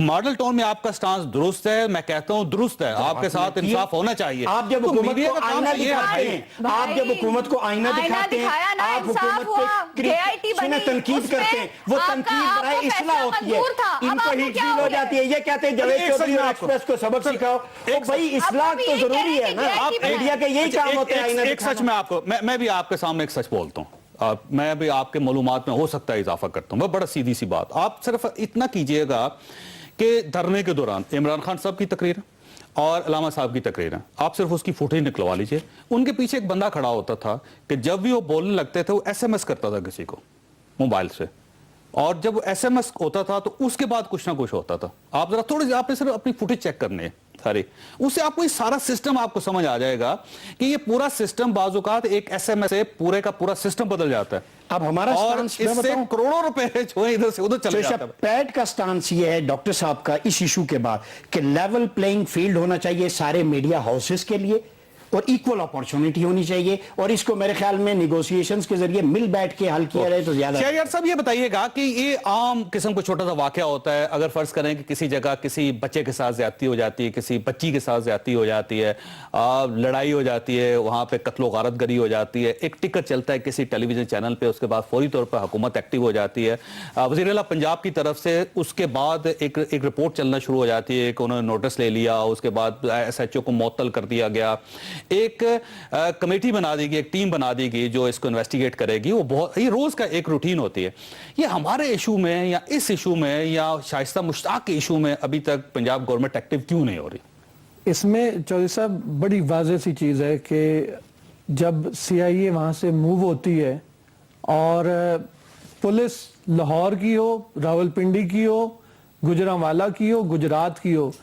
मॉडल टाउन में आपका स्टांस दुरुस्त है, मैं कहता हूं दुरुस्त है, आपके साथ इंसाफ होना चाहिए। आप जब तो हुकूमत मीडिया को का काम आईना ये है दिखाते भाई, हैं, आप जब हुकूमत को आईना दिखाते हैं, दिखाया ना, आप इंसाफ हुकूमत हुआ, पे JIT बनी, तनकीद उसमें करते हैं, वो आपका- तनकीद आपको बराए फैसला इस्लाह होती है। मंजूर था। अब इनको आपको हिट क्या फील हो हो गया? जाती है। ये कहते हैं जावेद एक चौधरी सेकंड और आपको- एक्सप्रेस को सबक सिखाओ। एक तो भाई अब इस्लाह अभी तो यही कह जरूरी रहे है हैं ना। कि आप JIT मीडिया के यही काम होते हैं, आईना एक सच दिखाना। में आपको मैं भी आपके सामने एक सच बोलता हूं। मैं भी आपके मालूमात में हो सकता है इजाफा करता हूं। मैं बड़ा सीधी सी बात, आप सिर्फ इतना कीजिएगा कि धरने के दौरान इमरान खान साहब की तकरीर और अलामा साहब की तकरीर है, आप सिर्फ उसकी फुटेज निकलवा लीजिए। उनके पीछे एक बंदा खड़ा होता था कि जब भी वो बोलने लगते थे वो SMS करता था किसी को मोबाइल से, और जब SMS होता था तो उसके बाद कुछ ना कुछ होता था। आप जरा थोड़ी सी आपने सिर्फ अपनी फुटेज चेक करनी है सारी, उससे आपको ये सारा सिस्टम आपको समझ आ जाएगा कि ये पूरा सिस्टम बाजुकात एक SMS से पूरे का पूरा सिस्टम बदल जाता है। अब हमारा और स्टांस मैं इससे बताऊं? करोड़ों रुपए जो है इधर से उधर चले जाते हैं। पैट का स्टांस ये है डॉक्टर साहब का इस इशू के बाद कि लेवल प्लेइंग फील्ड होना चाहिए सारे मीडिया हाउसेस के लिए, और इक्वल अपॉर्चुनिटी होनी चाहिए, और इसको मेरे ख्याल में निगोशिएशंस के जरिए मिल बैठ के हल किया जाए तो ज्यादा। यार साहब ये बताइएगा कि ये आम किस्म को छोटा सा वाकया होता है, अगर फर्ज करें कि किसी जगह किसी बच्चे के साथ ज्यादती हो जाती है, किसी बच्ची के साथ ज्यादती हो जाती है, लड़ाई हो जाती है, वहां पे कत्लो गारत गरी हो जाती है, एक टिकट चलता है किसी टेलीविजन चैनल पे, उसके बाद फौरी तौर पर हुकूमत एक्टिव हो जाती है, वज़ीर आला पंजाब की तरफ से उसके बाद एक रिपोर्ट चलना शुरू हो जाती है कि उन्होंने नोटिस ले लिया, उसके बाद SHO को मुअत्तल कर दिया गया, एक कमेटी बना दी गई, एक टीम बना दी गई जो इसको इन्वेस्टिगेट करेगी। वो बहुत, ये रोज का एक रूटीन होती है। ये हमारे इशू में या इस इशू में या शाइस्ता मुश्ताक के इशू में अभी तक पंजाब गवर्नमेंट एक्टिव क्यों नहीं हो रही? इसमें चौधरी साहब बड़ी वाज़ेह सी चीज़ है कि जब CIA वहाँ से मूव होती है और पुलिस लाहौर की हो, रावलपिंडी की हो, गुजरांवाला की हो, गुजरात की हो,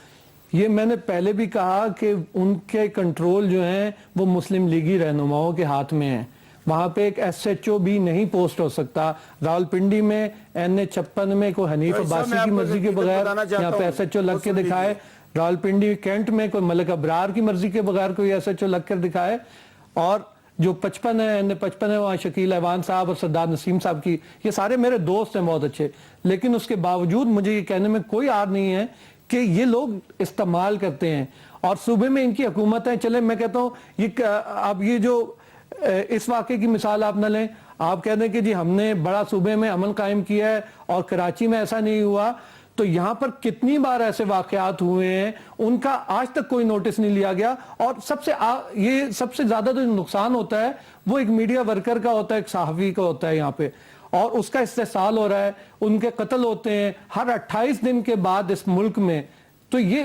ये मैंने पहले भी कहा कि उनके कंट्रोल जो हैं वो मुस्लिम लीगी रहनुमाओं के हाथ में है। वहाँ पे एक SHO भी नहीं पोस्ट हो सकता। रावलपिंडी में NA56 में कोई हनीफ अब्बासी की मर्जी के बगैर यहाँ पे SHO लग के दिखाए, रावलपिंडी कैंट में कोई मलिक अब्रार की मर्जी के बगैर कोई SHO लग कर दिखाए, और जो 55 है NA55 है वहाँ शकील अहवान साहब और सरदार नसीम साहब की, ये सारे मेरे दोस्त हैं बहुत अच्छे, लेकिन उसके बावजूद मुझे ये कहने में कोई आर नहीं है कि ये लोग इस्तेमाल करते हैं। और सूबे में इनकी हुकूमत है, चले मैं कहता हूँ ये अब ये जो इस वाक़े की मिसाल आप न लें, आप कहते हैं कि जी हमने बड़ा सूबे में अमन कायम किया है और कराची में ऐसा नहीं हुआ, तो यहाँ पर कितनी बार ऐसे वाक़यात हुए हैं उनका आज तक कोई नोटिस नहीं लिया गया। और ये सबसे ज़्यादा जो नुकसान होता है वो एक मीडिया वर्कर का होता है, एक सहाफ़ी का होता है यहाँ पे, और उसका इस्तेसाल हो रहा है, उनके कत्ल होते हैं हर 28 दिन के बाद इस मुल्क में। तो ये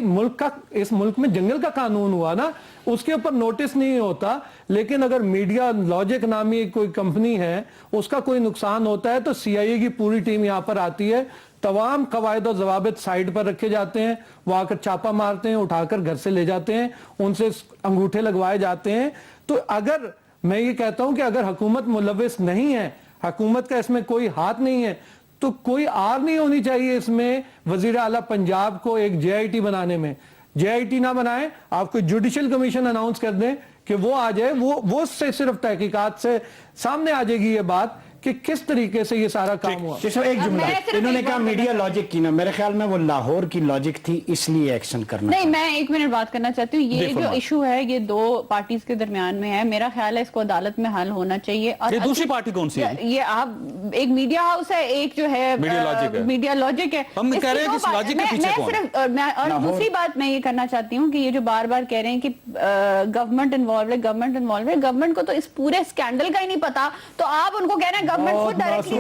इस मुल्क में जंगल का कानून हुआ ना, उसके ऊपर नोटिस नहीं होता, लेकिन अगर मीडिया लॉजिक नामी कोई कंपनी है उसका कोई नुकसान होता है तो CIA की पूरी टीम यहाँ पर आती है, तमाम कवायद और जवाबित साइड पर रखे जाते हैं, वो आकर छापा मारते हैं, उठाकर घर से ले जाते हैं, उनसे अंगूठे लगवाए जाते हैं। तो अगर मैं ये कहता हूं कि अगर हुकूमत मुलविस नहीं है, हुकूमत का इसमें कोई हाथ नहीं है, तो कोई आर नहीं होनी चाहिए इसमें वजीर आला पंजाब को एक JIT बनाने में। JIT ना बनाए, आप कोई जुडिशल कमीशन अनाउंस कर दें कि वो आ जाए, वो उससे सिर्फ तहकीकात से सामने आ जाएगी ये बात कि किस तरीके से ये सारा काम हुआ। एक जुमला, मैं सिर्फ इन्होंने एक कहा बात मीडिया लॉजिक की ना, मेरे ख्याल में वो लाहौर की लॉजिक थी, इसलिए एक्शन करना नहीं, चाहिए। मैं 1 मिनट बात करना चाहती हूँ। ये जो इशू है ये 2 पार्टीज के दरमियान में है, मेरा ख्याल है इसको अदालत में हल होना चाहिए। और ये दूसरी पार्टी कौन सी है? ये आप एक मीडिया हाउस है, एक जो है मीडिया लॉजिक है। हम कह रहे हैं कि इस लॉजिक के पीछे कौन है? और दूसरी बात मैं ये करना चाहती हूँ कि ये जो बार बार कह रहे हैं कि गवर्नमेंट इन्वॉल्व है, गवर्नमेंट को तो इस पूरे स्कैंडल का ही नहीं पता, तो आप उनको कह रहे हैं गवर्नमेंट खुद डायरेक्टली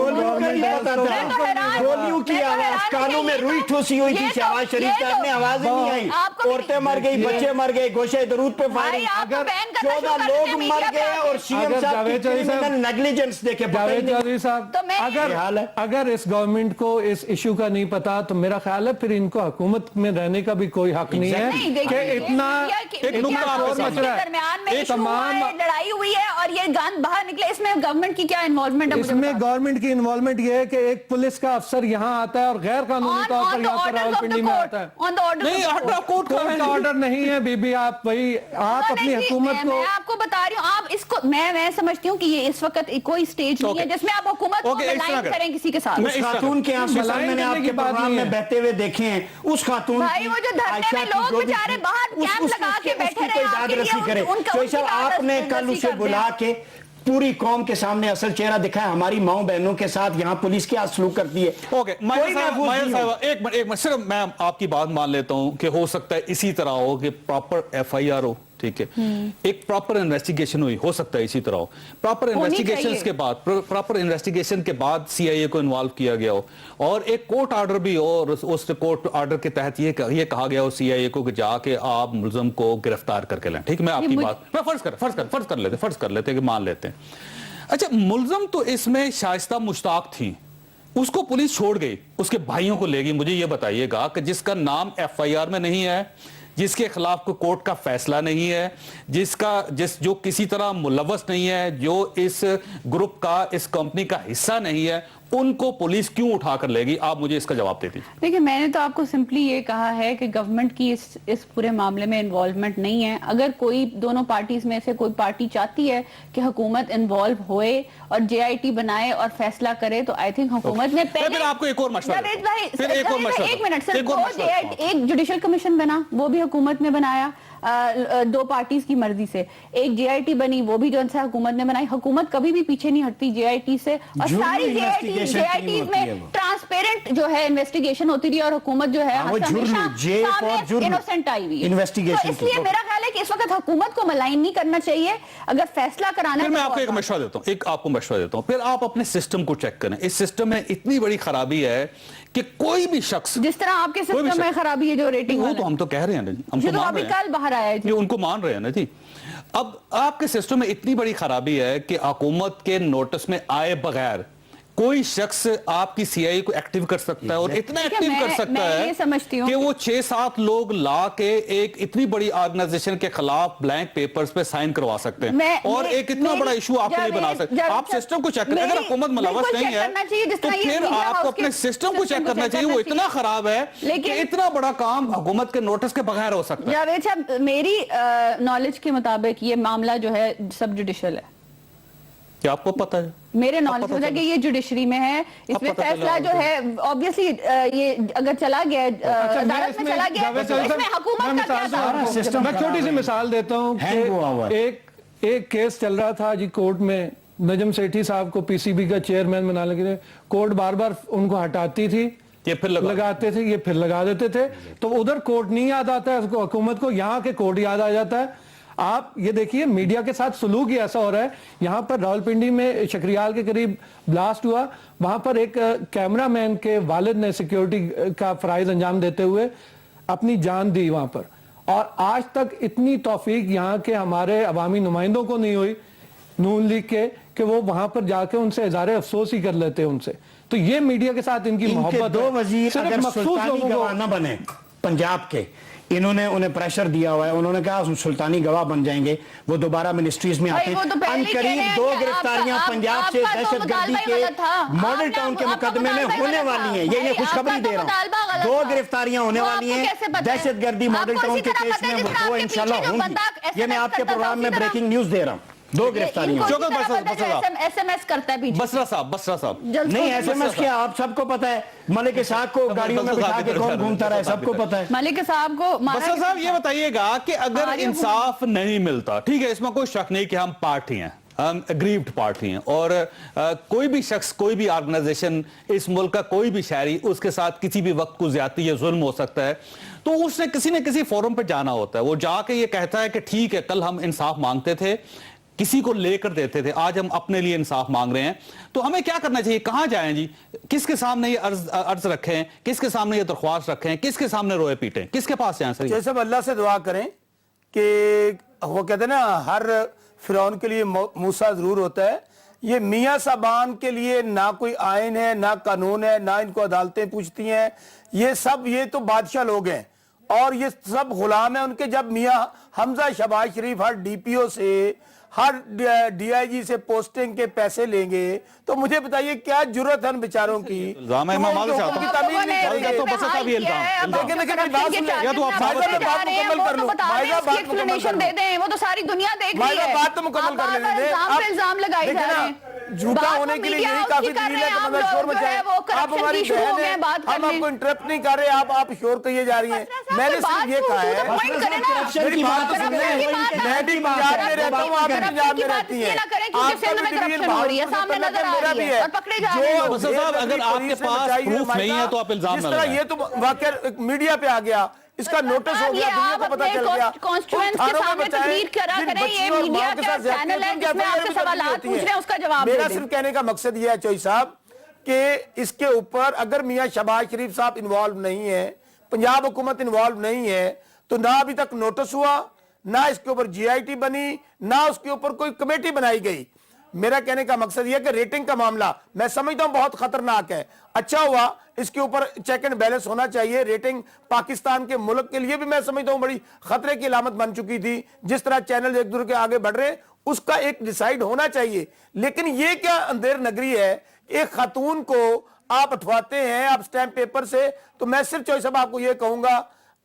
गोलियों की आवाज, कानों में रुई ठूसी हुई थी, शहबाज शरीफ साहब ने आवाज नहीं आई, औरतें मर गई, बच्चे मर गए, गोशे दरूद पे फायरिंग, 14 लोग मर गए और सीएम साहब की क्रिमिनल नेग्लिजेंस देखे। जावेद चौधरी साहब, अगर इस गवर्नमेंट को इस इशू का नहीं पता तो मेरा ख्याल है फिर इनको हुकूमत में रहने का भी कोई हक नहीं है कि इतना तमाम लड़ाई हुई है और ये गंद बाहर निकले, इसमें गवर्नमेंट की क्या इन्वॉल्वमेंट है? इसमें गवर्नमेंट की इन्वॉल्वमेंट ये है कि एक पुलिस का अफसर यहाँ आता है और गैर कानूनी तौर पर यहाँ पर रावलपिंडी में आता है। कोर्ट का ऑर्डर नहीं है बीबी, आप वही आप अपनी हुकूमत को, मैं आपको बता रही हूँ, आप इसको मैं समझती हूँ कि ये इस वक्त कोई स्टेज नहीं है जिसमें आप हुकूमत को मलाइन करें किसी के साथ। उस खातून के आंसू मैंने आपके प्रोग्राम में बहते हुए देखे हैं, उस खातून भाई वो जो धरने में लोग बेचारे बाहर कैंप लगा के बैठे रहे, आपने कल उसे बुला के पूरी कौम के सामने असल चेहरा दिखाया, हमारी माओ बहनों के साथ यहाँ पुलिस क्या सलूक करती है। ओके मायर साहब, एक मिनट सिर्फ मैं आपकी बात मान लेता हूँ कि हो सकता है इसी तरह हो कि प्रॉपर FIR हो, ठीक है, एक प्रॉपर इन्वेस्टिगेशन हुई, हो सकता है इसी तरह हो, प्रॉपर इन्वेस्टिगेशन के बाद CIA को इन्वॉल्व किया गया हो और एक कोर्ट ऑर्डर भी हो और उस कोर्ट ऑर्डर के तहत ये कहा गया हो CIA को कि जाके आप मुलजम को गिरफ्तार करके लें। ठीक है, मैं आपकी बात मैं फर्ज कर लेते कि मान लेते हैं। अच्छा, मुलजम तो इसमें शाइस्ता मुश्ताक थी, उसको पुलिस छोड़ गई, उसके भाइयों को ले गई। मुझे ये बताइएगा कि जिसका नाम FIR में नहीं है, जिसके खिलाफ कोई कोर्ट का फैसला नहीं है, जो किसी तरह मुलव्वस नहीं है, जो इस ग्रुप का, इस कंपनी का हिस्सा नहीं है, उनको पुलिस क्यों उठाकर लेगी? आप मुझे इसका जवाब दे दीजिए। देखिए, मैंने तो आपको सिंपली ये कहा है कि गवर्नमेंट की इस पूरे मामले में इन्वॉल्वमेंट नहीं है। अगर कोई दोनों पार्टीज में से कोई पार्टी चाहती है कि हुकूमत इन्वॉल्व होए और JIT बनाए और फैसला करे तो आई थिंक हुकूमत ने पहले। आपको एक और मशवरा, एक मिनट सर, एक जुडिशल कमीशन बना, वो भी हुकूमत ने बनाया 2 पार्टीज की मर्जी से। एक JIT बनी, वो भी जो है हुकूमत ने बनाई। हुकूमत कभी भी पीछे नहीं हटती JIT से, और सारी JIT में ट्रांसपेरेंट जो है इन्वेस्टिगेशन होती रही और हुकूमत जो है इनोसेंट आई हुई है। तो इसलिए मेरा ख्याल है कि इस वक्त हुकूमत को मलाइन नहीं करना चाहिए, अगर फैसला कराना है। मैं आपको एक मशवरा देता हूं, फिर आप अपने सिस्टम को चेक करें। इस सिस्टम में इतनी बड़ी खराबी है कि कोई भी शख्स, जिस तरह आपके सिस्टम में खराबी है जो रेटिंग, वो तो हम तो कह रहे हैं, हमको तो अभी कल बाहर आया है, उनको मान रहे हैं ना जी। अब आपके सिस्टम में इतनी बड़ी खराबी है कि हुकूमत के नोटिस में आए बगैर कोई शख्स आपकी CIA को एक्टिव कर सकता है, और इतना एक्टिव कर सकता है कि वो 6-7 लोग ला के एक इतनी बड़ी ऑर्गेनाइजेशन के खिलाफ ब्लैंक पेपर्स पे साइन करवा सकते हैं, और एक इतना बड़ा इशू आप नहीं बना सकते। आप सिस्टम को चेक करें, अगर हुकूमत मुलव्वस नहीं है तो फिर आपको अपने सिस्टम को चेक करना चाहिए। वो इतना खराब है कि इतना बड़ा काम हुकूमत के नोटिस के बगैर हो सकता है। जावेद साहब, मेरी नॉलेज के मुताबिक ये मामला जो है सब जुडिशियल है। क्या आपको पता है? मेरे नॉलेज में कि ये जुडिशरी में है, इसमें फैसला जो है ऑब्वियसली ये अगर चला गया अदालत में चला गया तो इसमें हुकूमत का क्या था? मैं छोटी सी मिसाल देता हूँ कि एक केस चल रहा था जी कोर्ट में, नजम सेठी साहब को PCB का चेयरमैन बनाने के लिए कोर्ट बार बार उनको हटाती थी, ये फिर लगाते थे, ये फिर लगा देते थे, तो उधर कोर्ट नहीं याद आता है उसको, हुकूमत को यहाँ के कोर्ट याद आ जाता है। आप ये देखिए मीडिया के साथ सलूक ही ऐसा हो रहा है। यहाँ पर रावलपिंडी में शक्रियाल के करीब ब्लास्ट हुआ, वहां पर एक कैमरामैन के वालिद ने सिक्योरिटी का फराइज अंजाम देते हुए अपनी जान दी वहां पर, और आज तक इतनी तौफीक यहाँ के हमारे अवामी नुमाइंदों को नहीं हुई नून लीग के कि वो वहां पर जाके उनसे इज़हार अफसोस ही कर लेते उनसे। तो ये मीडिया के साथ इनकी मोहब्बत, 2 वजीर अगर सुल्तानी गवाह न बने, पंजाब के, इन्होंने उन्हें प्रेशर दिया हुआ है, उन्होंने कहा हम सुल्तानी गवाह बन जाएंगे, वो दोबारा मिनिस्ट्रीज में आते हैं। अनकरीब 2 गिरफ्तारियां पंजाब से दहशतगर्दी के मॉडल टाउन के मुकदमे में होने वाली हैं। ये खुशखबरी दे रहा हूँ, 2 गिरफ्तारियां होने वाली हैं दहशतगर्दी मॉडल टाउन के केस में, वो इंशाल्लाह होंगी। ये मैं आपके प्रोग्राम में ब्रेकिंग न्यूज दे रहा हूँ। 2 गिरफ्तारियां। SMS करता है पीछे। बसरा साहब नहीं, SMS क्या, आप सबको पता है, मलिक साहब को गाड़ियों में बिठा के कौन घूमता रहा है, सबको पता है। मलिक साहब को बसरा साहब ये बताइएगा कि अगर इंसाफ नहीं मिलता, ठीक है, इसमें कोई शक नहीं कि हम पार्टी हैं, हम एग्रीव्ड पार्टी हैं, और कोई भी शख्स, कोई भी ऑर्गेनाइजेशन, इस मुल्क का कोई भी शहरी, उसके साथ किसी भी वक्त को ज्यादती या जुल्म हो सकता है, तो उसने किसी न किसी फोरम पे जाना होता है। वो जाके ये कहता है कि ठीक है, कल हम इंसाफ मांगते थे, किसी को लेकर देते थे, आज हम अपने लिए इंसाफ मांग रहे हैं, तो हमें क्या करना चाहिए, कहां जाएं जी, किसके सामने ये अर्ज रखें, किसके सामने ये दरख्वास्त रखें, किसके सामने रोए पीटें, किसके पास जाएं सर? जैसे अल्लाह से दुआ करें कि वो कहते हैं ना, हर फिरौन के लिए मूसा जरूर होता है। ये मियाँ साहबान के लिए ना कोई आइन है, ना कानून है, ना इनको अदालतें पूछती हैं। ये तो बादशाह लोग हैं और ये सब गुलाम हैं उनके। जब मियाँ हमजा शहबाज शरीफ हर DPO से, हर DIG से पोस्टिंग के पैसे लेंगे, तो मुझे बताइए क्या जरूरत है उन बेचारों की? इल्जाम है, मैं मालूम चाहता हूं, तो बस का भी इल्जाम, लेकिन बात सुन ले, या तो आप बात मुकम्मल कर लो, एक्सप्लेनेशन दे दें, वो तो सारी दुनिया देख रही है। बात तो मुकम्मल कर लेने दे। इल्जाम लगाए जा रहे हैं, झूठा होने के लिए यही काफी दलील है कि मतलब शोर मचाए। आप हमारी बहन हैं, हम आपको इंटरप्ट नहीं कर रहे, आप शोर कहिए जा रही हैं। मैंने सिर्फ ये कहा है, मेरी बात तो सुन ले, मैं भी पंजाब में रहता हूँ, आप भी पंजाब में रहती हैं, आपका भी डिवीजन मेरा भी है। अगर आपके पास प्रूफ नहीं है तो आप इल्जाम न लगाएं। ये तो वाकई मीडिया पे आ गया, इसका नोटिस हो गया, दुनिया को पता चल गया। मेरा सिर्फ कहने का मकसद ये है चोई साहब कि इसके ऊपर अगर मियां शहबाज शरीफ साहब इन्वॉल्व नहीं है, पंजाब हुकूमत इन्वॉल्व नहीं है, तो ना अभी तक नोटिस हुआ, ना इसके ऊपर GIT बनी, ना उसके ऊपर कोई कमेटी बनाई गई। मेरा कहने का मकसद यह कि रेटिंग का मामला मैं समझता हूं बहुत खतरनाक है। अच्छा हुआ इसके ऊपर चेक एंड बैलेंस होना चाहिए। रेटिंग पाकिस्तान के मुल्क के लिए भी मैं समझता हूं बड़ी खतरे की अलामत बन चुकी थी। जिस तरह चैनल एक दूसरे के आगे बढ़ रहे, उसका एक डिसाइड होना चाहिए। लेकिन ये क्या अंधेर नगरी है, एक खातून को आप अठवाते हैं आप स्टैम्प पेपर से। तो मैं सिर्फ चॉइस साहब आपको यह कहूंगा,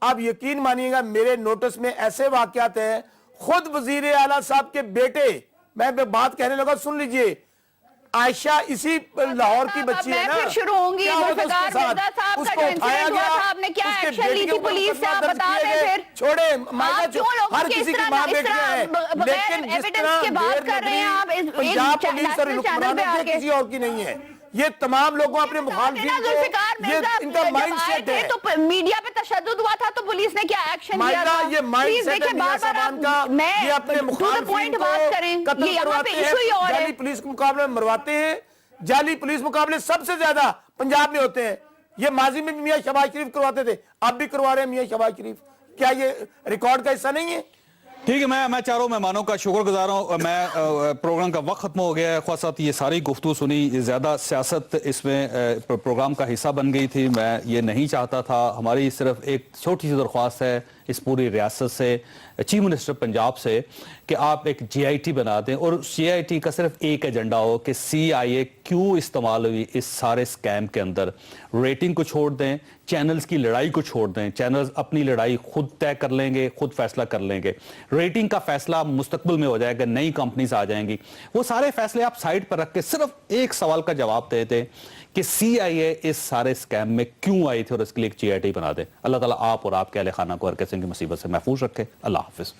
आप यकीन मानिएगा मेरे नोटिस में ऐसे वाकयात हैं, खुद वजीर आला साहब के बेटे, मैं बात कहने लगा सुन लीजिए, आयशा इसी लाहौर की बच्ची है ना, फिर शुरू होंगी उसको उठाया गया, आपने क्या एक्शन ली थी पुलिस से, आप बता दें फिर। छोड़े हर किसी की मां बेटियां हैं, लेकिन जिस तरह पंजाब पुलिस और हुक्मरानों की किसी और की नहीं है। ये तमाम लोगों अपने मुखालिफिन को, ये इनका माइंडसेट है। तो मीडिया पे तशद्दुद हुआ था तो पुलिस ने क्या एक्शन लिया था? ये माइंडसेट है मियां साहबान का, ये अपने मुखालिफिन को कत्ल करवाते हैं, जाली पुलिस के मुकाबले में मरवाते हैं। जाली पुलिस मुकाबले सबसे ज्यादा पंजाब में होते हैं। ये माजी में भी मियां शहबाज शरीफ करवाते थे, अब भी करवा रहे हैं मियां शहबाज शरीफ। क्या ये रिकॉर्ड का हिस्सा नहीं है? ठीक है, मैं चारों मेहमानों का शुक्रगुजार हूं। मैं प्रोग्राम का वक्त खत्म हो गया है, ख्वाह साहब ये सारी गुफ्तगू सुनी, ज्यादा सियासत इसमें प्रोग्राम का हिस्सा बन गई थी, मैं ये नहीं चाहता था। हमारी सिर्फ एक छोटी सी दरख्वास्त है इस पूरी रियासत से, चीफ मिनिस्टर पंजाब से, कि आप एक GIT बना दें और GIT का सिर्फ एक एजेंडा हो कि CIA क्यों इस्तेमाल हुई इस सारे स्कैम के अंदर। रेटिंग को छोड़ दें, चैनल्स की लड़ाई को छोड़ दें, चैनल्स अपनी लड़ाई खुद तय कर लेंगे, खुद फैसला कर लेंगे। रेटिंग का फैसला मुस्तकबिल में हो जाएगा, नई कंपनीज आ जाएंगी, वो सारे फैसले आप साइड पर रख के सिर्फ एक सवाल का जवाब देते कि CIA इस सारे स्कैम में क्यों आई थी और इसके लिए एक GIT बना दे। अल्लाह ताला आप और आपके अहले खाना को हर किस्म की मुसीबत से महफूज रखे। अल्लाह हाफिज।